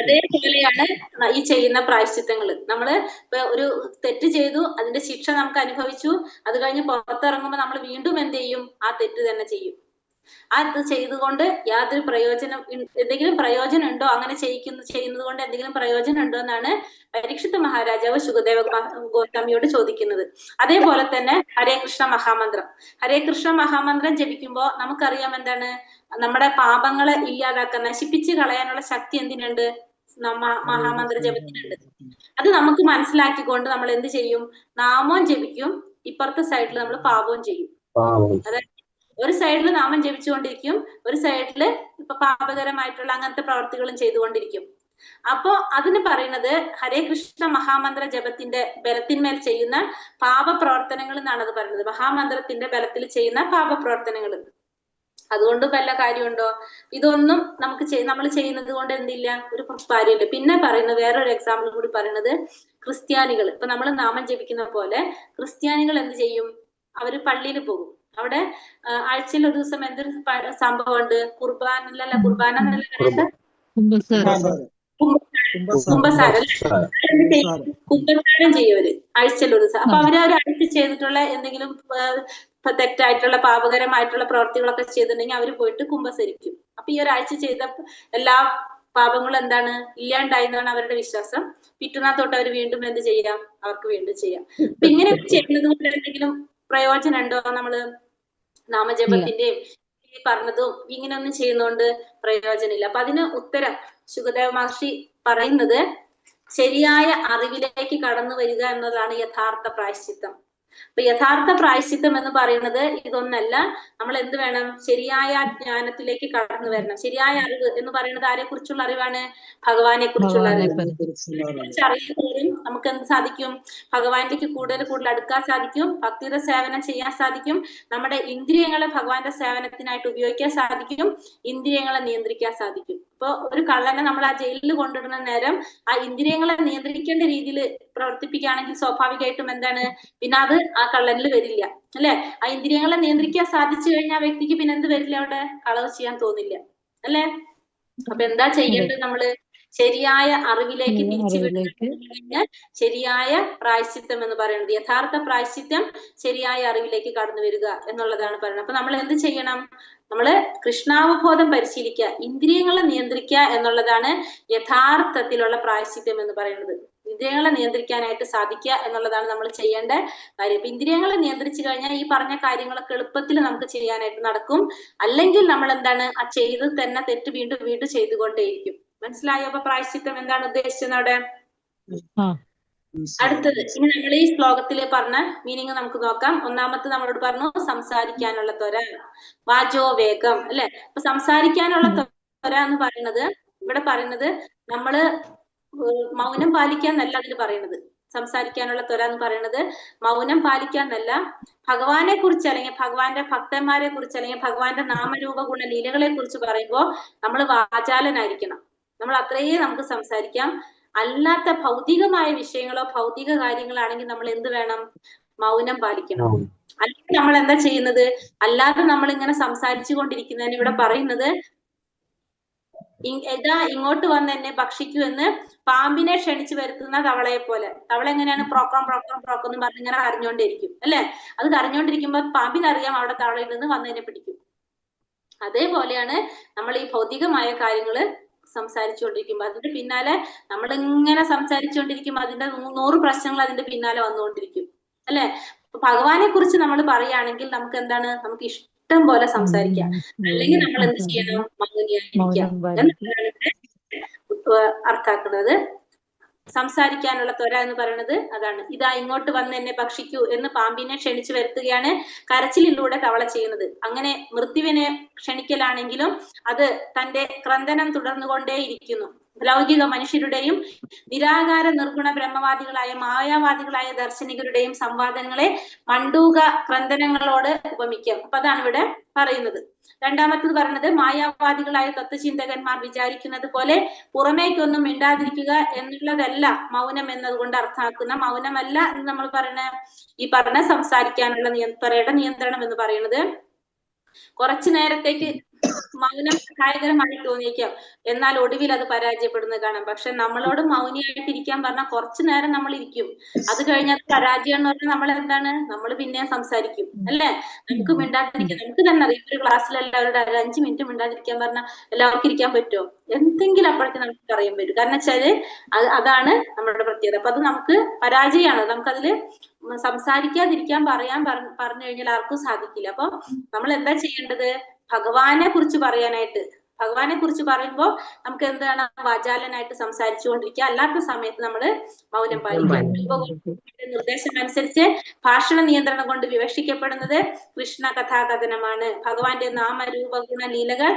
അതേപോലെയാണ് ഈ ചെയ്യുന്ന പ്രായശ്ചിത്തങ്ങള്. നമ്മള് ഇപ്പൊ ഒരു തെറ്റ് ചെയ്തു, അതിന്റെ ശിക്ഷ നമുക്ക് അനുഭവിച്ചു, അത് കഴിഞ്ഞ് പുറത്തിറങ്ങുമ്പോൾ നമ്മൾ വീണ്ടും എന്ത് ചെയ്യും? ആ തെറ്റ് തന്നെ ചെയ്യും. അത് ചെയ്തുകൊണ്ട് യാതൊരു പ്രയോജനം, എന്തെങ്കിലും പ്രയോജനം ഉണ്ടോ? അങ്ങനെ ചെയ്യുന്നത് കൊണ്ട് എന്തെങ്കിലും പ്രയോജനം ഉണ്ടോ എന്നാണ് പരീക്ഷിത്ത് മഹാരാജാവ് ശുകദേവ ഗോസ്വാമിയോട് ചോദിക്കുന്നത്. അതേപോലെ തന്നെ ഹരേ കൃഷ്ണ മഹാമന്ത്രം, ഹരേ കൃഷ്ണ മഹാമന്ത്രം ജപിക്കുമ്പോൾ നമുക്കറിയാം എന്താണ്, നമ്മുടെ പാപങ്ങളെ ഇല്ലാതാക്കാൻ, നശിപ്പിച്ച് കളയാനുള്ള ശക്തി എന്തിനുണ്ട്? മഹാമന്ത്ര ജപത്തിനുണ്ട്. അത് നമുക്ക് മനസ്സിലാക്കിക്കൊണ്ട് നമ്മൾ എന്ത് ചെയ്യും? നാമവും ജപിക്കും, ഇപ്പുറത്തെ സൈഡിൽ നമ്മൾ പാപവും ചെയ്യും. അതായത് ഒരു സൈഡിൽ നാമം ജപിച്ചുകൊണ്ടിരിക്കും, ഒരു സൈഡില് ഇപ്പൊ പാപകരമായിട്ടുള്ള അങ്ങനത്തെ പ്രവർത്തികളും ചെയ്തുകൊണ്ടിരിക്കും. അപ്പോ അതിന് പറയുന്നത് ഹരേ കൃഷ്ണ മഹാമന്ത്ര ജപത്തിന്റെ ബലത്തിന്മേൽ ചെയ്യുന്ന പാപപ്രവർത്തനങ്ങൾ എന്നാണ് അത് പറയുന്നത്. മഹാമന്ത്രത്തിന്റെ ബലത്തിൽ ചെയ്യുന്ന പാപപ്രവർത്തനങ്ങൾ. അതുകൊണ്ട് വല്ല കാര്യമുണ്ടോ? ഇതൊന്നും നമുക്ക് നമ്മൾ ചെയ്യുന്നത് കൊണ്ട് എന്തില്ല, ഒരു കാര്യമില്ല. പിന്നെ പറയുന്നത് വേറൊരു എക്സാമ്പിൾ കൂടി പറയുന്നത്, ക്രിസ്ത്യാനികൾ, ഇപ്പൊ നമ്മൾ നാമം ജപിക്കുന്ന പോലെ ക്രിസ്ത്യാനികൾ എന്ത് ചെയ്യും? അവര് പള്ളിയിൽ പോകും. അവിടെ ആഴ്ചയിൽ ഒരു ദിവസം എന്തൊരു സംഭവമുണ്ട്? കുർബാന എന്നല്ല പറയുന്നത്, കുംഭസാരം ചെയ്യും അവര് ആഴ്ചയിൽ ഒരു ദിവസം. അപ്പൊ അവര് ആഴ്ച ചെയ്തിട്ടുള്ള എന്തെങ്കിലും തെറ്റായിട്ടുള്ള പാപകരമായിട്ടുള്ള പ്രവർത്തികളൊക്കെ ചെയ്തിട്ടുണ്ടെങ്കിൽ അവര് പോയിട്ട് കുംഭസരിക്കും. അപ്പൊ ഈ ഒരാഴ്ച ചെയ്ത എല്ലാ പാപങ്ങളും എന്താണ്? ഇല്ലാണ്ടായി എന്നാണ് അവരുടെ വിശ്വാസം. പിറ്റന്നാൾ തൊട്ട് അവർ വീണ്ടും എന്ത് ചെയ്യാം? അവർക്ക് വീണ്ടും ചെയ്യാം. അപ്പൊ ഇങ്ങനെയൊക്കെ ചെയ്യുന്നത് കൊണ്ട് എന്തെങ്കിലും പ്രയോജനം ഉണ്ടോ? നമ്മള് നാമജപത്തിന്റെയും ഈ പറഞ്ഞതും ഇങ്ങനെയൊന്നും ചെയ്യുന്നതുകൊണ്ട് പ്രയോജനമില്ല. അപ്പൊ അതിന് ഉത്തരം ശുകദേവ മഹർഷി പറയുന്നത്, ശരിയായ അറിവിലേക്ക് കടന്നു വരിക എന്നതാണ് യഥാർത്ഥ പ്രായശ്ചിത്തം. അപ്പൊ യഥാർത്ഥ പ്രായശ്ചിത്തം എന്ന് പറയുന്നത് ഇതൊന്നല്ല. നമ്മൾ എന്ത് വേണം? ശരിയായ ജ്ഞാനത്തിലേക്ക് കടന്നു വരണം. ശരിയായ അറിവ് എന്ന് പറയുന്നത് ആരെ കുറിച്ചുള്ള അറിവാണ്? ഭഗവാനെ കുറിച്ചുള്ള അറിവ്. അറിയുന്നവരും നമുക്ക് എന്ത് സാധിക്കും? ഭഗവാനിലേക്ക് കൂടുതൽ അടുക്കാൻ സാധിക്കും, ഭക്തിയുടെ സേവനം ചെയ്യാൻ സാധിക്കും, നമ്മുടെ ഇന്ദ്രിയങ്ങളെ ഭഗവാന്റെ സേവനത്തിനായിട്ട് ഉപയോഗിക്കാൻ സാധിക്കും, ഇന്ദ്രിയങ്ങളെ നിയന്ത്രിക്കാൻ സാധിക്കും. ഇപ്പൊ ഒരു കള്ളനെ നമ്മൾ ആ ജയിലിൽ കൊണ്ടിടുന്ന നേരം ആ ഇന്ദ്രിയങ്ങളെ നിയന്ത്രിക്കേണ്ട രീതിയിൽ പ്രവർത്തിപ്പിക്കുകയാണെങ്കിൽ സ്വാഭാവികമായിട്ടും എന്താണ്? പിന്നെ അത് ആ കള്ളനിൽ വരില്ല, അല്ലെ? ആ ഇന്ദ്രിയങ്ങളെ നിയന്ത്രിക്കാൻ സാധിച്ചു കഴിഞ്ഞാൽ ആ വ്യക്തിക്ക് പിന്നെ എന്ത് വരില്ല? അവിടെ കളവ് ചെയ്യാൻ തോന്നില്ല, അല്ലെ? അപ്പൊ എന്താ ചെയ്യേണ്ടത്? നമ്മള് ശരിയായ അറിവിലേക്ക് തിരിച്ചുവിടുന്ന ശരിയായ പ്രായശ്ചിത്തം എന്ന് പറയുന്നത്. യഥാർത്ഥ പ്രായശ്ചിത്തം ശരിയായ അറിവിലേക്ക് കടന്നു വരിക എന്നുള്ളതാണ് പറയുന്നത്. അപ്പൊ നമ്മൾ എന്ത് ചെയ്യണം? നമ്മള് കൃഷ്ണാവബോധം പരിശീലിക്കുക, ഇന്ദ്രിയങ്ങളെ നിയന്ത്രിക്കുക എന്നുള്ളതാണ് യഥാർത്ഥത്തിലുള്ള പ്രായശ്ചിത്തം എന്ന് പറയുന്നത്. ഇന്ദ്രിയങ്ങളെ നിയന്ത്രിക്കാനായിട്ട് സാധിക്കുക എന്നുള്ളതാണ് നമ്മൾ ചെയ്യേണ്ട കാര്യം. ഇപ്പൊ ഇന്ദ്രിയങ്ങളെ നിയന്ത്രിച്ചു കഴിഞ്ഞാൽ ഈ പറഞ്ഞ കാര്യങ്ങളൊക്കെ എളുപ്പത്തിൽ നമുക്ക് ചെയ്യാനായിട്ട് നടക്കും. അല്ലെങ്കിൽ നമ്മൾ എന്താണ്? ആ ചെയ്തത് തന്നെ തെറ്റ് വീണ്ടും വീണ്ടും ചെയ്തുകൊണ്ടേയിരിക്കും. മനസ്സിലായോ? അപ്പൊ പ്രായശ്ചിത്തം എന്താണ് ഉദ്ദേശിച്ചത് അവിടെ? അടുത്തത് ഇനി നമ്മൾ ഈ ശ്ലോകത്തില് പറഞ്ഞ മീനിങ് നമുക്ക് നോക്കാം. ഒന്നാമത്തെ നമ്മളോട് പറഞ്ഞു സംസാരിക്കാനുള്ള ത്വര, വാചോ വേഗം, അല്ലെ? അപ്പൊ സംസാരിക്കാനുള്ള ത്വര എന്ന് പറയുന്നത് ഇവിടെ പറയുന്നത് നമ്മള് മൗനം പാലിക്കാന്നല്ല അതിൽ പറയുന്നത്. സംസാരിക്കാനുള്ള ത്വര എന്ന് പറയുന്നത് മൗനം പാലിക്കാന്നല്ല, ഭഗവാനെ കുറിച്ച് അല്ലെങ്കിൽ ഭഗവാന്റെ ഭക്തന്മാരെ കുറിച്ച് അല്ലെങ്കിൽ ഭഗവാന്റെ നാമരൂപ ഗുണ ലീലകളെ കുറിച്ച് പറയുമ്പോൾ നമ്മൾ വാചാലനായിരിക്കണം. നമ്മൾ അത്രയേ നമുക്ക് സംസാരിക്കാം. അല്ലാത്ത ഭൗതികമായ വിഷയങ്ങളോ ഭൗതിക കാര്യങ്ങളാണെങ്കിൽ നമ്മൾ എന്ത് വേണം? മൗനം പാലിക്കണം. അല്ലെങ്കിൽ നമ്മൾ എന്താ ചെയ്യുന്നത്? അല്ലാതെ നമ്മൾ ഇങ്ങനെ സംസാരിച്ചു കൊണ്ടിരിക്കുന്നതിന് ഇവിടെ പറയുന്നത് ഇതാ ഇങ്ങോട്ട് വന്ന് എന്നെ ഭക്ഷിക്കൂ എന്ന് പാമ്പിനെ ക്ഷണിച്ചു വരുത്തുന്ന തവളയെ പോലെ. തവള എങ്ങനെയാണ് പ്രോക്കം പ്രോക്കം പ്രോക്കം എന്ന് പറഞ്ഞ് ഇങ്ങനെ കരഞ്ഞോണ്ടിരിക്കും അല്ലെ. അത് കരഞ്ഞോണ്ടിരിക്കുമ്പോ പാമ്പിനറിയാം അവിടെ തവളയിൽ നിന്ന് വന്നതിനെ പിടിക്കും. അതേപോലെയാണ് നമ്മൾ ഈ ഭൗതികമായ കാര്യങ്ങള് സംസാരിച്ചുകൊണ്ടിരിക്കുമ്പോ അതിന്റെ പിന്നാലെ നമ്മളിങ്ങനെ സംസാരിച്ചുകൊണ്ടിരിക്കുമ്പോ അതിന്റെ 100 പ്രശ്നങ്ങൾ അതിന്റെ പിന്നാലെ വന്നുകൊണ്ടിരിക്കും അല്ലെ. ഭഗവാനെ കുറിച്ച് നമ്മൾ പറയുകയാണെങ്കിൽ നമുക്ക് എന്താണ്, നമുക്ക് ഇഷ്ടം പോലെ സംസാരിക്കാം. അല്ലെങ്കിൽ നമ്മൾ എന്ത് ചെയ്യണം, മൗനിയായിരിക്കാം എന്നാണ് ഇവിടെ അർത്ഥാക്കുന്നത്. സംസാരിക്കാനുള്ള ത്വര എന്ന് പറയുന്നത് അതാണ്. ഇതാ ഇങ്ങോട്ട് വന്ന് എന്നെ ഭക്ഷിക്കൂ എന്ന് പാമ്പിനെ ക്ഷണിച്ചു വരുത്തുകയാണ് കരച്ചിലിലൂടെ തവള ചെയ്യുന്നത്. അങ്ങനെ മൃത്യുവിനെ ക്ഷണിക്കലാണെങ്കിലും അത് തന്റെ ക്രന്ദനം തുടർന്നുകൊണ്ടേയിരിക്കുന്നു. ലൗകിക മനുഷ്യരുടെയും നിരാകാര നിർഗുണ ബ്രഹ്മവാദികളായ മായാവാദികളായ ദർശനികരുടെയും സംവാദങ്ങളെ മണ്ടൂക ക്രന്ദനങ്ങളോട് ഉപമിക്കാം. അപ്പൊ അതാണ് ഇവിടെ പറയുന്നത്. രണ്ടാമത്തത് പറയുന്നത് മായാവാദികളായ തത്വചിന്തകന്മാർ വിചാരിക്കുന്നത് പോലെ പുറമേക്കൊന്നും മിണ്ടാതിരിക്കുക എന്നുള്ളതല്ല മൗനം എന്നതുകൊണ്ട് അർത്ഥാക്കുന്ന. മൗനമല്ല എന്ന് നമ്മൾ ഈ പറഞ്ഞ സംസാരിക്കാനുള്ള ത്വരയുടെ നിയന്ത്രണം എന്ന് പറയുന്നത്. കുറച്ചു നേരത്തേക്ക് മൗനം സഹായകരമായി തോന്നിയേക്കാം, എന്നാൽ ഒടുവിൽ അത് പരാജയപ്പെടുന്നത് കാണാം. പക്ഷെ നമ്മളോട് മൗനിയായിട്ടിരിക്കാൻ പറഞ്ഞാൽ കുറച്ചു നേരം നമ്മൾ ഇരിക്കും. അത് കഴിഞ്ഞാൽ പരാജയം എന്ന് പറഞ്ഞാൽ നമ്മൾ എന്താണ്, നമ്മൾ പിന്നെ സംസാരിക്കും അല്ലെ. നമുക്ക് മിണ്ടാതിരിക്കാൻ നമുക്ക് തന്നെ അറിയാം. ഒരു ക്ലാസ്സിൽ എല്ലാവരുടെ 5 മിനിറ്റ് മിണ്ടാതിരിക്കാൻ പറഞ്ഞാൽ എല്ലാവർക്കും ഇരിക്കാൻ പറ്റുമോ? എന്തെങ്കിലും അപ്പോഴേക്ക് നമുക്ക് പറയാൻ പറ്റും. കാരണം വെച്ചാല് അതാണ് നമ്മുടെ പ്രത്യേകത. അപ്പൊ അത് നമുക്ക് പരാജയമാണ്. നമുക്കതില് സംസാരിക്കാതിരിക്കാൻ പറഞ്ഞു കഴിഞ്ഞാൽ ആർക്കും സാധിക്കില്ല. അപ്പൊ നമ്മൾ എന്താ ചെയ്യേണ്ടത്, ഭഗവാനെ കുറിച്ച് പറയാനായിട്ട്, ഭഗവാനെ കുറിച്ച് പറയുമ്പോൾ നമുക്ക് എന്താണ്, വാചാലനായിട്ട് സംസാരിച്ചുകൊണ്ടിരിക്കുക. അല്ലാത്ത സമയത്ത് നമ്മൾ മൗനം പാലിക്കാം. നിർദ്ദേശം അനുസരിച്ച് ഭാഷണ നിയന്ത്രണം കൊണ്ട് വിവക്ഷിക്കപ്പെടുന്നത് കൃഷ്ണ കഥാകഥനമാണ്. ഭഗവാന്റെ നാമരൂപ ഗുണ ലീലകൾ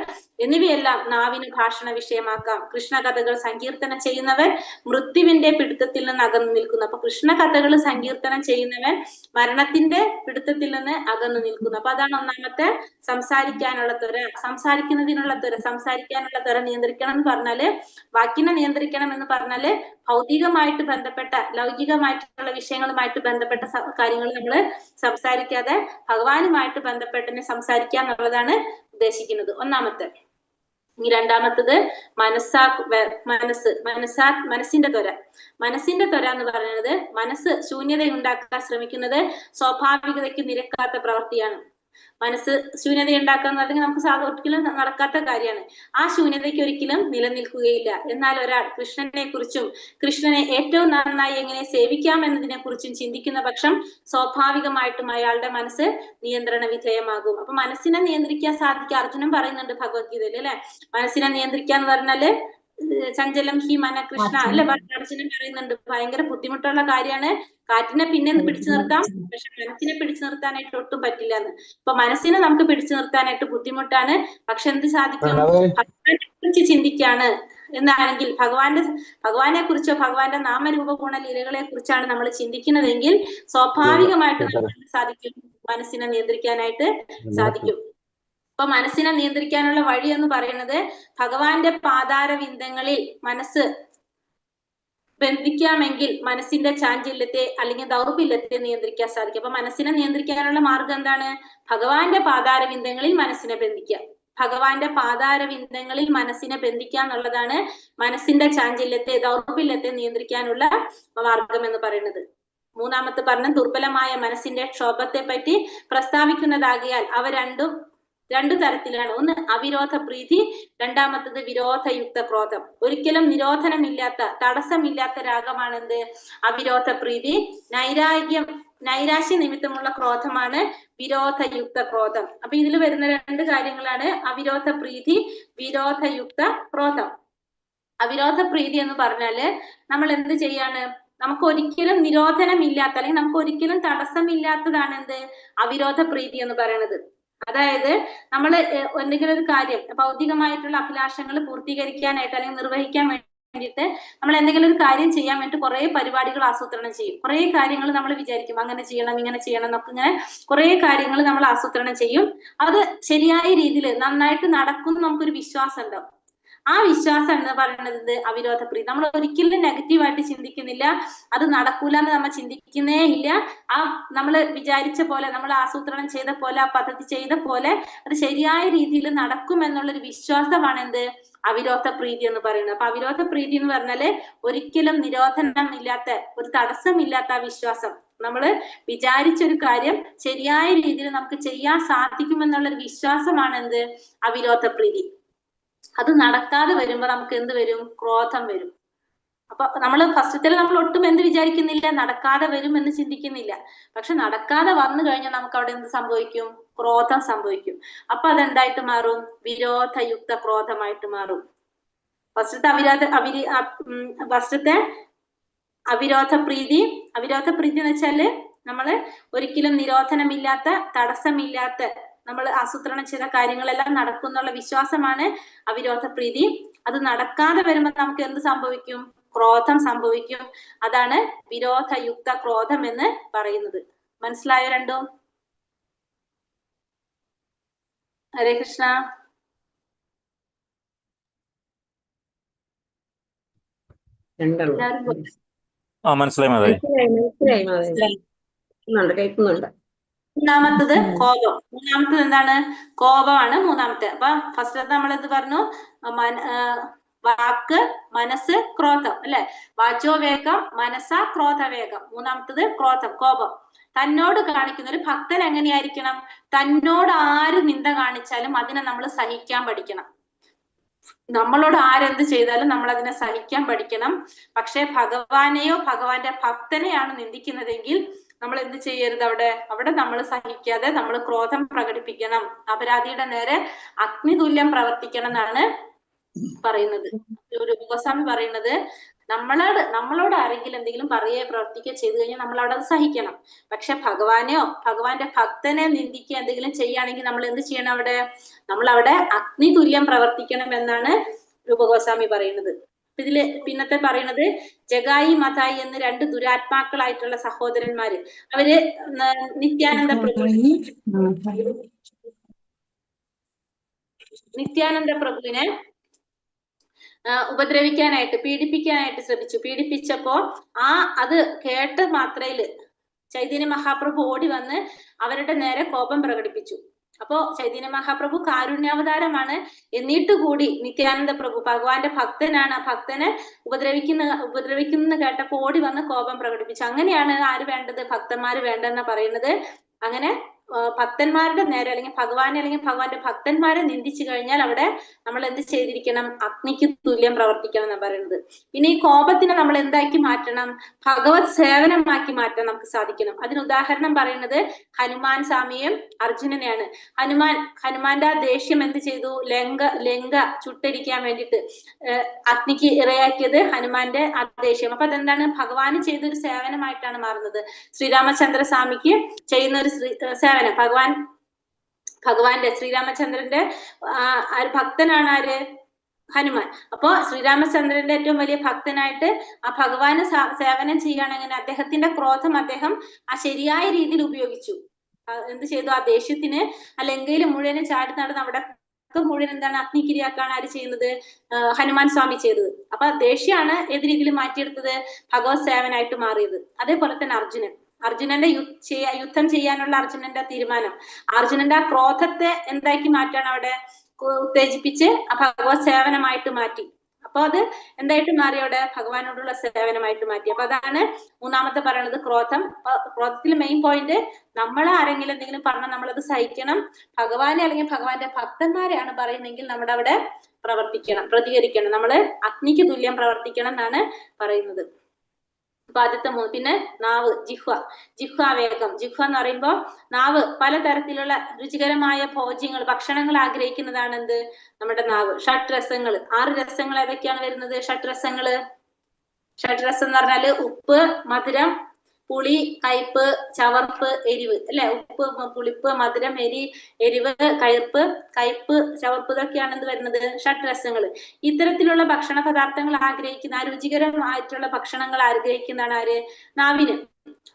എന്നിവയെല്ലാം നാവിന് ഭാഷണ വിഷയമാക്കാം. കൃഷ്ണ കഥകൾ സങ്കീർത്തനം ചെയ്യുന്നവൻ മൃത്യുവിന്റെ പിടുത്തത്തിൽ നിന്ന് അകന്നു നിൽക്കുന്നു. അപ്പൊ കൃഷ്ണ കഥകൾ സങ്കീർത്തനം ചെയ്യുന്നവൻ മരണത്തിന്റെ പിടുത്തത്തിൽ നിന്ന് അകന്നു നിൽക്കുന്നു. അപ്പൊ അതാണ് ഒന്നാമത്തെ സംസാരിക്കാനുള്ള ത്വര. സംസാരിക്കുന്നതിനുള്ള ത്വര നിയന്ത്രിക്കണം എന്ന് പറഞ്ഞാല്, വാക്കിനെ നിയന്ത്രിക്കണം എന്ന് പറഞ്ഞാല് ഭൗതികമായിട്ട് ബന്ധപ്പെട്ട ലൗകികമായിട്ടുള്ള വിഷയങ്ങളുമായിട്ട് ബന്ധപ്പെട്ട കാര്യങ്ങൾ നമ്മൾ സംസാരിക്കാതെ ഭഗവാനുമായിട്ട് ബന്ധപ്പെട്ട് സംസാരിക്കുക എന്നുള്ളതാണ് ഉദ്ദേശിക്കുന്നത്. ഒന്നാമത്തെ. ഇനി രണ്ടാമത്തത് മനസ്സിന്റെ ത്വര. മനസ്സിന്റെ ത്വര എന്ന് പറയുന്നത്, മനസ്സ് ശൂന്യതയുണ്ടാക്കാൻ ശ്രമിക്കുന്നത് സ്വാഭാവികതയ്ക്ക് നിരക്കാത്ത പ്രവൃത്തിയാണ്. മനസ്സ് ശൂന്യത ഉണ്ടാക്കുക എന്ന് നമുക്ക് ഒരിക്കലും നടക്കാത്ത കാര്യമാണ്. ആ ശൂന്യതയ്ക്ക് ഒരിക്കലും നിലനിൽക്കുകയില്ല. എന്നാൽ ഒരാൾ കൃഷ്ണനെ കുറിച്ചും കൃഷ്ണനെ ഏറ്റവും നന്നായി എങ്ങനെ സേവിക്കാം എന്നതിനെ കുറിച്ചും ചിന്തിക്കുന്ന പക്ഷം സ്വാഭാവികമായിട്ടും അയാളുടെ മനസ്സ് നിയന്ത്രണ വിധേയമാകും. അപ്പൊ മനസ്സിനെ നിയന്ത്രിക്കാൻ സാധിക്കുക. അർജുനൻ പറയുന്നുണ്ട് ഭഗവത്ഗീതയിൽ അല്ലെ, മനസ്സിനെ നിയന്ത്രിക്കാന്ന് പറഞ്ഞാല് ചഞ്ചലം ഹി മന കൃഷ്ണ അല്ലെ അർജുനൻ പറയുന്നുണ്ട്. ഭയങ്കര ബുദ്ധിമുട്ടുള്ള കാര്യമാണ്. കാറ്റിനെ പിന്നെ പിടിച്ചു നിർത്താം, പക്ഷെ മനസ്സിനെ പിടിച്ചു നിർത്താനായിട്ട് ഒട്ടും പറ്റില്ല എന്ന്. അപ്പൊ മനസ്സിനെ നമുക്ക് പിടിച്ചു നിർത്താനായിട്ട് ബുദ്ധിമുട്ടാണ്. പക്ഷെ എന്ത് സാധിക്കും, ഭഗവാനെ കുറിച്ച് ചിന്തിക്കാണ് എന്നാണെങ്കിൽ, ഭഗവാനെ കുറിച്ചോ ഭഗവാന്റെ നാമരൂപ ഗുണ ലീലകളെ കുറിച്ചാണ് നമ്മൾ ചിന്തിക്കുന്നതെങ്കിൽ സ്വാഭാവികമായിട്ട് നമുക്ക് സാധിക്കും, മനസ്സിനെ നിയന്ത്രിക്കാനായിട്ട് സാധിക്കും. അപ്പൊ മനസ്സിനെ നിയന്ത്രിക്കാനുള്ള വഴി എന്ന് പറയുന്നത് ഭഗവാന്റെ പാതാരവിന്ദങ്ങളിൽ മനസ്സ് ബന്ധിക്കാമെങ്കിൽ മനസ്സിന്റെ ചാഞ്ചല്യത്തെ അല്ലെങ്കിൽ ദൗർബല്യത്തെ നിയന്ത്രിക്കാൻ സാധിക്കും. അപ്പൊ മനസ്സിനെ നിയന്ത്രിക്കാനുള്ള മാർഗം എന്താണ്, ഭഗവാന്റെ പാതാരവിന്ദങ്ങളിൽ മനസ്സിനെ ബന്ധിക്കുക. ഭഗവാന്റെ പാതാരവിന്ദങ്ങളിൽ മനസ്സിനെ ബന്ധിക്കുക എന്നുള്ളതാണ് മനസ്സിന്റെ ചാഞ്ചല്യത്തെ ദൗർബല്യത്തെ നിയന്ത്രിക്കാനുള്ള മാർഗം എന്ന് പറയുന്നത്. മൂന്നാമത്തെ പറഞ്ഞ ദുർബലമായ മനസ്സിന്റെ ക്ഷോഭത്തെ പറ്റി പ്രസ്താവിക്കുന്നതാകിയാൽ അവ രണ്ടു തരത്തിലാണ്. ഒന്ന് അവിരോധ പ്രീതി, രണ്ടാമത്തത് വിരോധയുക്ത ക്രോധം. ഒരിക്കലും നിരോധനമില്ലാത്ത തടസ്സമില്ലാത്ത രാഗമാണെന്ത്, അവിരോധ പ്രീതി. നൈരാശ്യ നിമിത്തമുള്ള ക്രോധമാണ് വിരോധയുക്ത ക്രോധം. അപ്പൊ ഇതിൽ വരുന്ന 2 കാര്യങ്ങളാണ് അവിരോധ പ്രീതി, വിരോധയുക്ത ക്രോധം. അവിരോധ പ്രീതി എന്ന് പറഞ്ഞാല് നമ്മൾ എന്ത് ചെയ്യാണ്, നമുക്ക് ഒരിക്കലും നിരോധനമില്ലാത്ത അല്ലെങ്കിൽ നമുക്ക് ഒരിക്കലും തടസ്സമില്ലാത്തതാണ് എന്ത്, അവിരോധ പ്രീതി എന്ന് പറയുന്നത്. അതായത് നമ്മൾ എന്തെങ്കിലും ഒരു കാര്യം ഭൗതികമായിട്ടുള്ള അഭിലാഷങ്ങൾ പൂർത്തീകരിക്കാനായിട്ട് അല്ലെങ്കിൽ നിർവഹിക്കാൻ വേണ്ടിയിട്ട് നമ്മൾ എന്തെങ്കിലും ഒരു കാര്യം ചെയ്യാൻ വേണ്ടി കുറെ പരിപാടികൾ ആസൂത്രണം ചെയ്യും. കുറെ കാര്യങ്ങൾ നമ്മൾ വിചാരിക്കും, അങ്ങനെ ചെയ്യണം ഇങ്ങനെ ചെയ്യണം എന്നൊക്കെ ഇങ്ങനെ കുറെ കാര്യങ്ങൾ നമ്മൾ ആസൂത്രണം ചെയ്യും. അത് ശരിയായ രീതിയിൽ നന്നായിട്ട് നടക്കും നമുക്കൊരു വിശ്വാസം ഉണ്ടാവും. ആ വിശ്വാസം എന്ന് പറയുന്നത് അവിരോധ പ്രീതി. നമ്മൾ ഒരിക്കലും നെഗറ്റീവായിട്ട് ചിന്തിക്കുന്നില്ല, അത് നടക്കൂല എന്ന് നമ്മൾ ചിന്തിക്കുന്നേ ഇല്ല. ആ നമ്മൾ വിചാരിച്ച പോലെ, നമ്മൾ ആസൂത്രണം ചെയ്ത പോലെ, ആ പദ്ധതി ചെയ്ത പോലെ അത് ശരിയായ രീതിയിൽ നടക്കും എന്നുള്ളൊരു വിശ്വാസമാണ് എന്ത്, അവിരോധ പ്രീതി എന്ന് പറയുന്നത്. അപ്പൊ അവിരോധ പ്രീതി എന്ന് പറഞ്ഞാല് ഒരിക്കലും നിരോധനം ഇല്ലാത്ത, ഒരു തടസ്സമില്ലാത്ത ആ വിശ്വാസം. നമ്മള് വിചാരിച്ചൊരു കാര്യം ശരിയായ രീതിയിൽ നമുക്ക് ചെയ്യാൻ സാധിക്കുമെന്നുള്ള ഒരു വിശ്വാസമാണ് എന്ത്? അവിരോധ പ്രീതി. അത് നടക്കാതെ വരുമ്പോ നമുക്ക് എന്ത് വരും? ക്രോധം വരും. അപ്പൊ നമ്മള് ഫസ്റ്റത്തിൽ നമ്മൾ ഒട്ടും എന്ത് വിചാരിക്കുന്നില്ല? നടക്കാതെ വരും എന്ന് ചിന്തിക്കുന്നില്ല. പക്ഷെ നടക്കാതെ വന്നു കഴിഞ്ഞാൽ നമുക്ക് അവിടെ എന്ത് സംഭവിക്കും? ക്രോധം സംഭവിക്കും. അപ്പൊ അതെന്തായിട്ട് മാറും? വിരോധയുക്ത ക്രോധമായിട്ട് മാറും. ഫസ്റ്റത്തെ അവിരോധ പ്രീതി എന്ന് വെച്ചാല് നമ്മള് ഒരിക്കലും നിരോധനമില്ലാത്ത, തടസ്സമില്ലാത്ത, നമ്മൾ ആസൂത്രണം ചെയ്ത കാര്യങ്ങളെല്ലാം നടക്കുന്നുള്ള വിശ്വാസമാണ് അവിരോധ പ്രീതി. അത് നടക്കാതെ വരുമ്പോൾ നമുക്ക് എന്ത് സംഭവിക്കും? ക്രോധം സംഭവിക്കും. അതാണ് വിരോധയുക്ത ക്രോധം എന്ന് പറയുന്നത്. മനസ്സിലായോ രണ്ടും? ഹരേ കൃഷ്ണ. എല്ലാവരും മനസ്സിലായി മാതാവേ. കേൾക്കുന്നുണ്ട്. മൂന്നാമത്തത് കോപം. മൂന്നാമത്തത് എന്താണ്? കോപമാണ് മൂന്നാമത്തെ. അപ്പൊ ഫസ്റ്റ് നമ്മൾ എന്ത് പറഞ്ഞു? വാക്ക്, മനസ്സ്, ക്രോധം അല്ലെ? വാചോവേഗം, മനസ്സ, ക്രോധവേഗം. മൂന്നാമത്തത് ക്രോധം, കോപം. തന്നോട് കാണിക്കുന്ന ഒരു ഭക്തൻ എങ്ങനെയായിരിക്കണം? തന്നോട് ആര് നിന്ദ കാണിച്ചാലും അതിനെ നമ്മൾ സഹിക്കാൻ പഠിക്കണം. നമ്മളോട് ആരെന്ത് ചെയ്താലും നമ്മൾ അതിനെ സഹിക്കാൻ പഠിക്കണം. പക്ഷെ ഭഗവാനെയോ ഭഗവാന്റെ ഭക്തനെയാണ് നിന്ദിക്കുന്നതെങ്കിൽ നമ്മൾ എന്ത് ചെയ്യരുത്? അവിടെ നമ്മൾ സഹിക്കാതെ നമ്മൾ ക്രോധം പ്രകടിപ്പിക്കണം. അപരാധിയുടെ നേരെ അഗ്നിതുല്യം പ്രവർത്തിക്കണം എന്നാണ് പറയുന്നത്. ഒരു ഗോസ്വാമി പറയുന്നത്, നമ്മളോട് ആരെങ്കിലും എന്തെങ്കിലും പ്രവർത്തിക്കുകയോ ചെയ്തു കഴിഞ്ഞാൽ നമ്മൾ അവിടെ സഹിക്കണം. പക്ഷെ ഭഗവാനെയോ ഭഗവാന്റെ ഭക്തനെ നിന്ദിക്കുക എന്തെങ്കിലും ചെയ്യുകയാണെങ്കിൽ നമ്മൾ എന്ത് ചെയ്യണം? നമ്മൾ അവിടെ അഗ്നിതുല്യം പ്രവർത്തിക്കണം എന്നാണ് രൂപഗോസ്വാമി പറയുന്നത്. ഇതില് പിന്നത്തെ പറയുന്നത് ജഗായി മതായി എന്ന് രണ്ട് ദുരാത്മാക്കളായിട്ടുള്ള സഹോദരന്മാര്. അവര് നിത്യാനന്ദ പ്രഭുവിനെ ഉപദ്രവിക്കാനായിട്ട്, പീഡിപ്പിക്കാനായിട്ട് ശ്രമിച്ചു. പീഡിപ്പിച്ചപ്പോ അത് കേട്ട മാത്രയില് ചൈതന്യ മഹാപ്രഭു ഓടി വന്ന് അവരുടെ നേരെ കോപം പ്രകടിപ്പിച്ചു. അപ്പോ ചൈതന്യ മഹാപ്രഭു കാരുണ്യാവതാരമാണ്. എന്നിട്ട് കൂടി നിത്യാനന്ദ പ്രഭു ഭഗവാന്റെ ഭക്തനാണ്. ആ ഭക്തനെ ഉപദ്രവിക്കുന്ന കേട്ടപ്പോ ഓടി വന്ന് കോപം പ്രകടിപ്പിച്ചു. അങ്ങനെയാണ് ആര് വേണ്ടത്? ഭക്തന്മാര് വേണ്ടെന്നാ പറയുന്നത്. അങ്ങനെ ഭക്തന്മാരുടെ നേരെ അല്ലെങ്കിൽ ഭഗവാനെ അല്ലെങ്കിൽ ഭഗവാന്റെ ഭക്തന്മാരെ നിന്ദിച്ചു കഴിഞ്ഞാൽ അവിടെ നമ്മൾ എന്ത് ചെയ്തിരിക്കണം? അഗ്നിക്ക് തുല്യം പ്രവർത്തിക്കണം എന്നാണ് പറയുന്നത്. പിന്നെ ഈ കോപത്തിനെ നമ്മൾ എന്താക്കി മാറ്റണം? ഭഗവത് സേവനമാക്കി മാറ്റാൻ നമുക്ക് സാധിക്കണം. അതിന് ഉദാഹരണം പറയുന്നത് ഹനുമാൻ സ്വാമിയും അർജുനനെയാണ്. ഹനുമാന്റെ ആ ദേഷ്യം എന്ത് ചെയ്തു? ലങ്ക ചുട്ടരിക്കാൻ വേണ്ടിയിട്ട് അഗ്നിക്ക് ഇറയാക്കിയത് ഹനുമാന്റെ ആ ദേഷ്യം. അപ്പൊ അതെന്താണ്? ഭഗവാന് ചെയ്തൊരു സേവനമായിട്ടാണ് മാറുന്നത്. ശ്രീരാമചന്ദ്ര സ്വാമിക്ക് ചെയ്യുന്ന ഒരു സേവനം. ഭഗവാന്റെ ശ്രീരാമചന്ദ്രന്റെ ഭക്തനാണ് ആര്? ഹനുമാൻ. അപ്പോ ശ്രീരാമചന്ദ്രന്റെ ഏറ്റവും വലിയ ഭക്തനായിട്ട് ആ ഭഗവാന് സേവനം ചെയ്യുകയാണെങ്കിൽ അദ്ദേഹത്തിന്റെ ക്രോധം അദ്ദേഹം ആ ശരിയായ രീതിയിൽ ഉപയോഗിച്ചു. എന്ത് ചെയ്തു? ആ ദേഷ്യത്തിന് ആ ലങ്കയിൽ മുഴുവനും ചാടി നടന്ന് അവിടെ മുഴുവൻ എന്താണ്? അഗ്നിക്കിരയാക്കാണ് ആര് ചെയ്യുന്നത്? ഹനുമാൻ സ്വാമി ചെയ്തത്. അപ്പൊ ദേഷ്യമാണ് ഏത് രീതിയിൽ മാറ്റിയെടുത്തത്? ഭഗവത് സേവനായിട്ട് മാറിയത്. അതേപോലെ തന്നെ അർജുനന്റെ യുദ്ധം ചെയ്യാനുള്ള അർജുനന്റെ തീരുമാനം, അർജുനന്റെ ആ ക്രോധത്തെ എന്താക്കി മാറ്റാണ്? അവിടെ ഉത്തേജിപ്പിച്ച് ആ ഭഗവത് സേവനമായിട്ട് മാറ്റി. അപ്പൊ അത് എന്തായിട്ട് മാറി? അവിടെ ഭഗവാനോടുള്ള സേവനമായിട്ട് മാറ്റി. അപ്പൊ അതാണ് മൂന്നാമത്തെ പറയുന്നത് ക്രോധം. ക്രോധത്തിൽ മെയിൻ പോയിന്റ്, നമ്മളെ ആരെങ്കിലും എന്തെങ്കിലും പറഞ്ഞാൽ നമ്മളത് സഹിക്കണം. ഭഗവാനെ അല്ലെങ്കിൽ ഭഗവാന്റെ ഭക്തന്മാരെയാണ് പറയുന്നെങ്കിൽ നമ്മുടെ അവിടെ പ്രതികരിക്കണം. നമ്മള് അഗ്നിക്ക് തുല്യം പ്രവർത്തിക്കണം എന്നാണ് പറയുന്നത്. അപ്പൊ ആദ്യത്തെ പിന്നെ നാവ്, ജിഹ്വാവേഗം. ജിഹ്വ എന്ന് പറയുമ്പോ നാവ് പലതരത്തിലുള്ള രുചികരമായ ഭക്ഷണങ്ങൾ ആഗ്രഹിക്കുന്നതാണ് എന്ത്? നമ്മുടെ നാവ്. ഷഡ്രസങ്ങൾ, 6 രസങ്ങൾ ഏതൊക്കെയാണ് വരുന്നത്? ഷഡ്രസം എന്ന് പറഞ്ഞാല് ഉപ്പ്, മധുരം, പുളി, കയ്പ്, ചവർപ്പ്, എരിവ് അല്ലെ? ഉപ്പ്, പുളിപ്പ്, മധുരം, എരിവ്, കയ്പ്, ചവർപ്പ്, ഇതൊക്കെയാണ് എന്ത് വരുന്നത്? ഷഡ്രസങ്ങൾ. ഇത്തരത്തിലുള്ള ഭക്ഷണ പദാർത്ഥങ്ങൾ ആഗ്രഹിക്കുന്ന, രുചികരമായിട്ടുള്ള ഭക്ഷണങ്ങൾ ആഗ്രഹിക്കുന്നതാണ് ആര്? നാവിന്.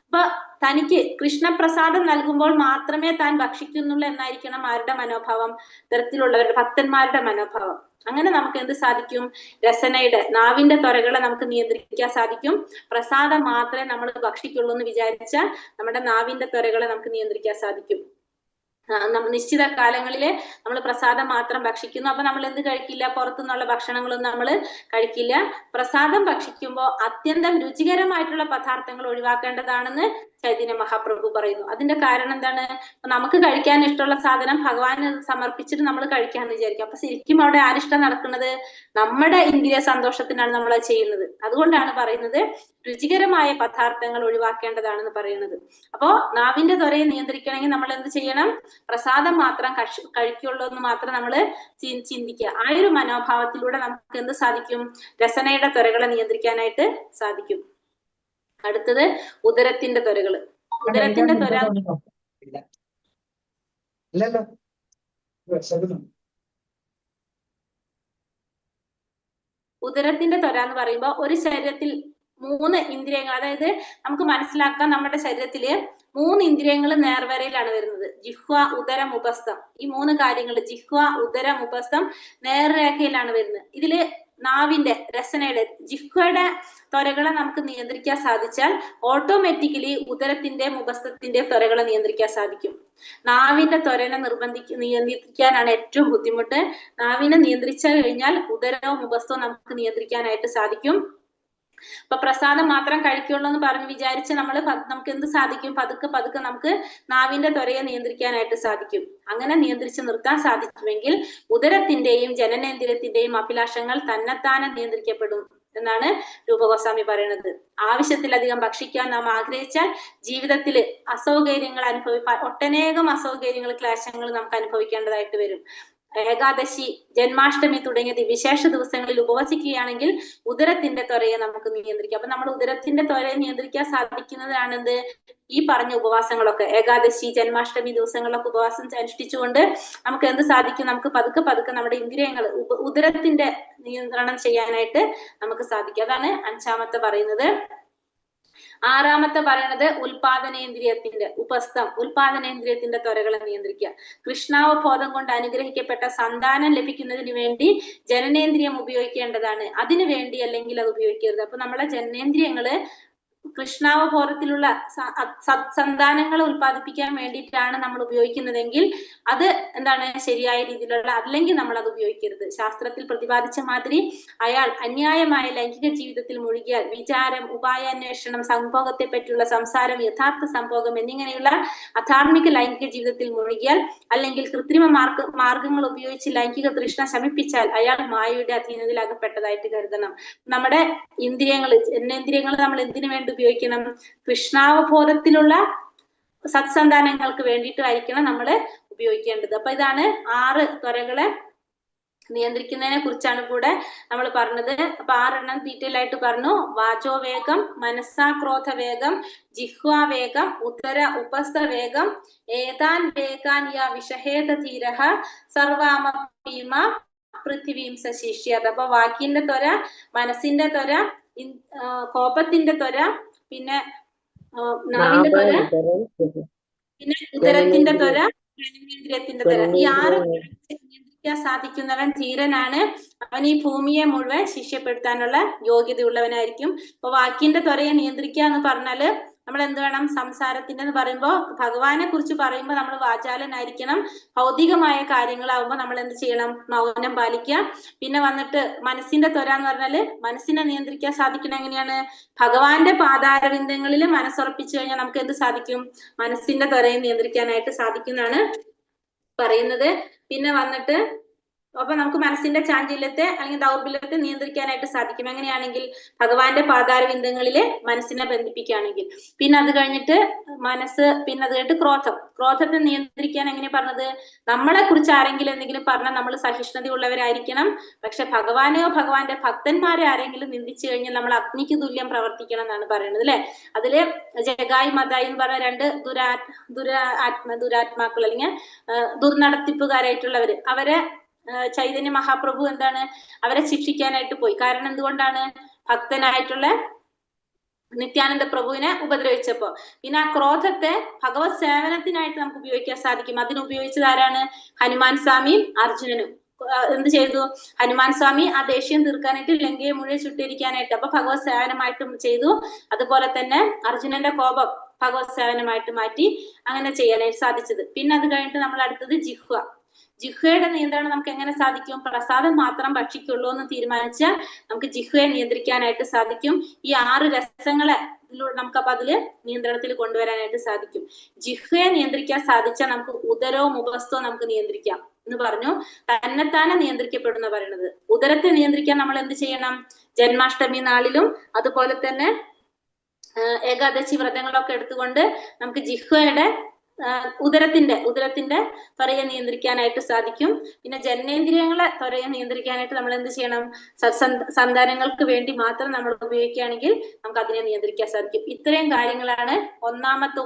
അപ്പൊ തനിക്ക് കൃഷ്ണപ്രസാദം നൽകുമ്പോൾ മാത്രമേ താൻ ഭക്ഷിക്കുന്നുള്ളൂ എന്നായിരിക്കണം ആരുടെ മനോഭാവം? ഇത്തരത്തിലുള്ളവരുടെ ഭക്തന്മാരുടെ മനോഭാവം. അങ്ങനെ നമുക്ക് എന്ത് സാധിക്കും? രസനയുടെ, നാവിന്റെ ത്വരകളെ നമുക്ക് നിയന്ത്രിക്കാൻ സാധിക്കും. പ്രസാദം മാത്രമേ നമ്മൾ ഭക്ഷിക്കുള്ളൂ എന്ന് വിചാരിച്ചാൽ നമ്മുടെ നാവിന്റെ ത്വരകളെ നമുക്ക് നിയന്ത്രിക്കാൻ സാധിക്കും. നിശ്ചിത കാലങ്ങളില് നമ്മൾ പ്രസാദം മാത്രം ഭക്ഷിക്കുന്നു. അപ്പൊ നമ്മൾ എന്ത് കഴിക്കില്ല? പുറത്തുനിന്നുള്ള ഭക്ഷണങ്ങളൊന്നും നമ്മൾ കഴിക്കില്ല. പ്രസാദം ഭക്ഷിക്കുമ്പോൾ അത്യന്തം രുചികരമായിട്ടുള്ള പദാർത്ഥങ്ങൾ ഒഴിവാക്കേണ്ടതാണെന്ന് ചൈതന്യ മഹാപ്രഭു പറയുന്നു. അതിന്റെ കാരണം എന്താണ്? നമുക്ക് കഴിക്കാൻ ഇഷ്ടമുള്ള സാധനം ഭഗവാന് സമർപ്പിച്ചിട്ട് നമ്മൾ കഴിക്കാന്ന് വിചാരിക്കും. അപ്പൊ ശരിക്കും അവിടെ ആരിഷ്ടം നടക്കുന്നത്? നമ്മുടെ ഇന്ദ്രിയ സന്തോഷത്തിനാണ് നമ്മൾ അത് ചെയ്യുന്നത്. അതുകൊണ്ടാണ് പറയുന്നത് രുചികരമായ പദാർത്ഥങ്ങൾ ഒഴിവാക്കേണ്ടതാണെന്ന് പറയുന്നത്. അപ്പോ നാവിന്റെ ത്വരയെ നിയന്ത്രിക്കണമെങ്കിൽ നമ്മൾ എന്ത് ചെയ്യണം? പ്രസാദം മാത്രം കഴിക്കുള്ളൂ എന്ന് മാത്രം നമ്മൾ ചിന്തിക്കുക. ആ ഒരു മനോഭാവത്തിലൂടെ നമുക്ക് എന്ത് സാധിക്കും? രസനയുടെ ത്വരകളെ നിയന്ത്രിക്കാനായിട്ട് സാധിക്കും. അടുത്തത് ഉദരത്തിന്റെ ത്വരകള്. ഉദരത്തിന്റെ ത്വര ഉദരത്തിന്റെ ത്വര എന്ന് പറയുമ്പോൾ ഒരു ശരീരത്തിൽ 3 ഇന്ദ്രിയങ്ങൾ, അതായത് നമുക്ക് മനസ്സിലാക്കാം നമ്മുടെ ശരീരത്തില് 3 ഇന്ദ്രിയങ്ങൾ നേർവരയിലാണ് വരുന്നത്. ജിഹ്വ, ഉദരം, ഉപസ്ഥം. ഈ 3 കാര്യങ്ങൾ ജിഹ്വ, ഉദരം, ഉപസ്ഥം നേർരേഖയിലാണ് വരുന്നത്. ഇതില് നാവിന്റെ രസനയുടെ ജിഹ്വയുടെ ത്വരകളെ നമുക്ക് നിയന്ത്രിക്കാൻ സാധിച്ചാൽ ഓട്ടോമാറ്റിക്കലി ഉദരത്തിന്റെയും ഉപസ്ഥത്തിന്റെയും ത്വരകളെ നിയന്ത്രിക്കാൻ സാധിക്കും. നാവിന്റെ ത്വരനെ നിയന്ത്രിക്കാനാണ് ഏറ്റവും ബുദ്ധിമുട്ട്. നാവിനെ നിയന്ത്രിച്ചു കഴിഞ്ഞാൽ ഉദരവും ഉപസ്ഥവും നമുക്ക് നിയന്ത്രിക്കാനായിട്ട് സാധിക്കും. അപ്പൊ പ്രസാദം മാത്രം കഴിക്കുള്ളൂ എന്ന് പറഞ്ഞ് വിചാരിച്ച് നമുക്ക് എന്ത് സാധിക്കും? പതുക്കെ നമുക്ക് നാവിന്റെ ത്വരയെ നിയന്ത്രിക്കാനായിട്ട് സാധിക്കും. അങ്ങനെ നിയന്ത്രിച്ച് നിർത്താൻ സാധിക്കുമെങ്കിൽ ഉദരത്തിന്റെയും ജനനേന്ദ്രിയത്തിന്റെയും അഭിലാഷങ്ങൾ തന്നെത്താനെ നിയന്ത്രിക്കപ്പെടും എന്നാണ് രൂപഗോസ്വാമി പറയുന്നത്. ആവശ്യത്തിലധികം ഭക്ഷിക്കാൻ നാം ആഗ്രഹിച്ചാൽ ജീവിതത്തിൽ അസൗകര്യങ്ങൾ ഒട്ടനേകം അസൗകര്യങ്ങൾ, ക്ലേശങ്ങൾ നമുക്ക് അനുഭവിക്കേണ്ടതായിട്ട് വരും. ഏകാദശി, ജന്മാഷ്ടമി തുടങ്ങിയ വിശേഷ ദിവസങ്ങളിൽ ഉപവസിക്കുകയാണെങ്കിൽ ഉദരത്തിന്റെ ത്വരയെ നമുക്ക് നിയന്ത്രിക്കാം. അപ്പൊ നമ്മൾ ഉദരത്തിന്റെ ത്വരയെ നിയന്ത്രിക്കാൻ സാധിക്കുന്നതാണെന്ത്? ഈ പറഞ്ഞ ഉപവാസങ്ങളൊക്കെ, ഏകാദശി, ജന്മാഷ്ടമി ദിവസങ്ങളിലൊക്കെ ഉപവാസം അനുഷ്ഠിച്ചുകൊണ്ട് നമുക്ക് എന്ത് സാധിക്കും? നമുക്ക് പതുക്കെ നമ്മുടെ ഇന്ദ്രിയങ്ങൾ ഉദരത്തിന്റെ നിയന്ത്രണം ചെയ്യാനായിട്ട് നമുക്ക് സാധിക്കും. അതാണ് 5ാമത്തെ പറയുന്നത്. 6ാമത്തെ പറയുന്നത് ഉൽപാദനേന്ദ്രിയത്തിന്റെ ഉപസ്ഥം, ഉൽപാദനേന്ദ്രിയത്തിന്റെ ത്വരകളെ നിയന്ത്രിക്കുക. കൃഷ്ണാവബോധം കൊണ്ട് അനുഗ്രഹിക്കപ്പെട്ട സന്താനം ലഭിക്കുന്നതിന് വേണ്ടി ജനനേന്ദ്രിയം ഉപയോഗിക്കേണ്ടതാണ്. അതിനു വേണ്ടി അല്ലെങ്കിൽ അത് ഉപയോഗിക്കരുത്. അപ്പൊ നമ്മളെ ജനനേന്ദ്രിയങ്ങള് കൃഷ്ണാവബോധത്തിലുള്ള സന്താനങ്ങളെ ഉൽപ്പാദിപ്പിക്കാൻ വേണ്ടിയിട്ടാണ് നമ്മൾ ഉപയോഗിക്കുന്നതെങ്കിൽ അത് എന്താണ്? ശരിയായ രീതിയിലുള്ള, അല്ലെങ്കിൽ നമ്മൾ അത് ഉപയോഗിക്കരുത്. ശാസ്ത്രത്തിൽ പ്രതിപാദിച്ച മാതിരി അയാൾ അന്യായമായ ലൈംഗിക ജീവിതത്തിൽ മുഴുകിയാൽ വിചാരം, ഉപായാന്വേഷണം, സംഭോഗത്തെ പറ്റിയുള്ള സംസാരം, യഥാർത്ഥ സംഭോഗം എന്നിങ്ങനെയുള്ള അധാർമിക ലൈംഗിക ജീവിതത്തിൽ മുഴുകിയാൽ, അല്ലെങ്കിൽ കൃത്രിമ മാർഗങ്ങൾ ഉപയോഗിച്ച് ലൈംഗിക തൃഷ്ണ ശമിപ്പിച്ചാൽ അയാൾ മായയുടെ അധീനതയിൽ അകപ്പെട്ടതായിട്ട് കരുതണം. നമ്മുടെ ജനനേന്ദ്രിയങ്ങൾ നമ്മൾ എന്തിനു വേണ്ടി ഉപയോഗിക്കണം? കൃഷ്ണാവബോധത്തിലുള്ള സത്സന്താനങ്ങൾക്ക് വേണ്ടിയിട്ടായിരിക്കണം നമ്മൾ ഉപയോഗിക്കേണ്ടത്. അപ്പൊ ഇതാണ് 6 ത്വരകളെ നിയന്ത്രിക്കുന്നതിനെ കുറിച്ചാണ് കൂടെ നമ്മൾ പറഞ്ഞത്. അപ്പൊ 6 ഡീറ്റെയിൽ ആയിട്ട് പറഞ്ഞു. വാചോ വേഗം, മനസ്സാ ക്രോധ വേഗം, ജിഹ്വാ വേഗം, ഉദര ഉപസ്ഥ വേഗം, ഏതാൻ വേഗാൻ യാ വിഷഹേത ധീരഃ സർവാമപീമ പൃഥിവീം സശിഷ്യത്. അപ്പൊ വാക്കിന്റെ ത്വര, മനസ്സിന്റെ ത്വര, കോപത്തിന്റെ ത്വര, പിന്നെ നാവിന്റെ ത്വര, പിന്നെ ഉദരത്തിന്റെ ത്വര, ജനനേന്ദ്രിയത്തിന്റെ ത്വര. ഈ 6 നിയന്ത്രിക്കാൻ സാധിക്കുന്നവൻ ധീരനാണ്. അവൻ ഈ ഭൂമിയെ മുഴുവൻ ശിഷ്യപ്പെടുത്താനുള്ള യോഗ്യതയുള്ളവനായിരിക്കും. അപ്പൊ വാക്കിന്റെ ത്വരയെ നിയന്ത്രിക്കുക എന്ന് പറഞ്ഞാല് നമ്മൾ എന്ത് വേണം? സംസാരത്തിന്റെ എന്ന് പറയുമ്പോൾ ഭഗവാനെ കുറിച്ച് പറയുമ്പോൾ നമ്മൾ വാചാലനായിരിക്കണം. ഭൗതികമായ കാര്യങ്ങളാവുമ്പോൾ നമ്മൾ എന്ത് ചെയ്യണം? മൗനം പാലിക്കുക. പിന്നെ വന്നിട്ട് മനസ്സിന്റെ ത്വര എന്ന് പറഞ്ഞാല് മനസ്സിനെ നിയന്ത്രിക്കാൻ സാധിക്കണം. എങ്ങനെയാണ്? ഭഗവാന്റെ പാതാരവിന്ദങ്ങളിൽ മനസ്സുറപ്പിച്ചു കഴിഞ്ഞാൽ നമുക്ക് എന്ത് സാധിക്കും? മനസ്സിന്റെ ത്വരയെ നിയന്ത്രിക്കാനായിട്ട് സാധിക്കുന്നതാണ് പറയുന്നത്. പിന്നെ വന്നിട്ട് അപ്പൊ നമുക്ക് മനസ്സിന്റെ ചാഞ്ചല്യത്തെ അല്ലെങ്കിൽ ദൗർബല്യത്തെ നിയന്ത്രിക്കാനായിട്ട് സാധിക്കും. എങ്ങനെയാണെങ്കിൽ? ഭഗവാന്റെ പാതാരവിന്ദങ്ങളില് മനസ്സിനെ ബന്ധിപ്പിക്കുകയാണെങ്കിൽ. പിന്നെ അത് കഴിഞ്ഞിട്ട് മനസ്സ്, പിന്നെ അത് കഴിഞ്ഞിട്ട് ക്രോധത്തെ നിയന്ത്രിക്കാൻ എങ്ങനെ പറഞ്ഞത്? നമ്മളെ കുറിച്ച് ആരെങ്കിലും എന്തെങ്കിലും പറഞ്ഞാൽ നമ്മൾ സഹിഷ്ണുതയുള്ളവരായിരിക്കണം. പക്ഷെ ഭഗവാനെയോ ഭഗവാന്റെ ഭക്തന്മാരെ ആരെങ്കിലും നിന്ദിച്ചു കഴിഞ്ഞാൽ നമ്മൾ അഗ്നിക്ക് തുല്യം പ്രവർത്തിക്കണം എന്നാണ് പറയുന്നത് അല്ലെ. അതില് ജഗായി മതായി എന്ന് പറഞ്ഞ 2 ദുരാത്മാക്കൾ അല്ലെങ്കിൽ ദുർനടത്തിപ്പുകാരായിട്ടുള്ളവര്, അവരെ ചൈതന്യ മഹാപ്രഭു എന്താണ്? അവരെ ശിക്ഷിക്കാനായിട്ട് പോയി. കാരണം എന്തുകൊണ്ടാണ്? ഭക്തനായിട്ടുള്ള നിത്യാനന്ദ പ്രഭുവിനെ ഉപദ്രവിച്ചപ്പോ. പിന്നെ ആ ക്രോധത്തെ ഭഗവത് സേവനത്തിനായിട്ട് നമുക്ക് ഉപയോഗിക്കാൻ സാധിക്കും. അതിനുപയോഗിച്ചത് ആരാണ്? ഹനുമാൻ സ്വാമിയും അർജുനനും. എന്ത് ചെയ്തു? ഹനുമാൻ സ്വാമി ആ ദേഷ്യം തീർക്കാനായിട്ട് ലങ്കയെ മുഴുവൻ ചുട്ടിരിക്കാനായിട്ട്, അപ്പൊ ഭഗവത് സേവനമായിട്ടും ചെയ്തു. അതുപോലെ തന്നെ അർജുനന്റെ കോപം ഭഗവത്സേവനമായിട്ട് മാറ്റി അങ്ങനെ ചെയ്യാനായിട്ട് സാധിച്ചത്. പിന്നെ അത് കഴിഞ്ഞിട്ട് നമ്മൾ അടുത്തത് ജിഹ്വ. ജിഹ്വയുടെ നിയന്ത്രണം നമുക്ക് എങ്ങനെ സാധിക്കും? പ്രസാദം മാത്രം ഭക്ഷിക്കുള്ളൂ എന്ന് തീരുമാനിച്ചാൽ നമുക്ക് ജിഹ്വയെ നിയന്ത്രിക്കാനായിട്ട് സാധിക്കും. ഈ 6 രസങ്ങളെ നമുക്ക് അപ്പൊ അതില് നിയന്ത്രണത്തിൽ കൊണ്ടുവരാനായിട്ട് സാധിക്കും. ജിഹ്വയെ നിയന്ത്രിക്കാൻ സാധിച്ചാൽ നമുക്ക് ഉദരവും ഉപസ്ഥവും നമുക്ക് നിയന്ത്രിക്കാം എന്ന് പറഞ്ഞു. തന്നെത്താനെ നിയന്ത്രിക്കപ്പെടുന്ന പറയുന്നത്. ഉദരത്തെ നിയന്ത്രിക്കാൻ നമ്മൾ എന്ത് ചെയ്യണം? ജന്മാഷ്ടമി നാളിലും അതുപോലെ തന്നെ ഏകാദശി വ്രതങ്ങളൊക്കെ എടുത്തുകൊണ്ട് നമുക്ക് ജിഹ്വയുടെ ഉദരത്തിന്റെ ത്വരയെ നിയന്ത്രിക്കാനായിട്ട് സാധിക്കും. പിന്നെ ജനനേന്ദ്രിയങ്ങളെ ത്വരയെ നിയന്ത്രിക്കാനായിട്ട് നമ്മൾ എന്ത് ചെയ്യണം? സന്താനങ്ങൾക്ക് വേണ്ടി മാത്രം നമ്മൾ ഉപയോഗിക്കുകയാണെങ്കിൽ നമുക്ക് അതിനെ നിയന്ത്രിക്കാൻ സാധിക്കും. ഇത്രയും കാര്യങ്ങളാണ് ഒന്നാമത്തെ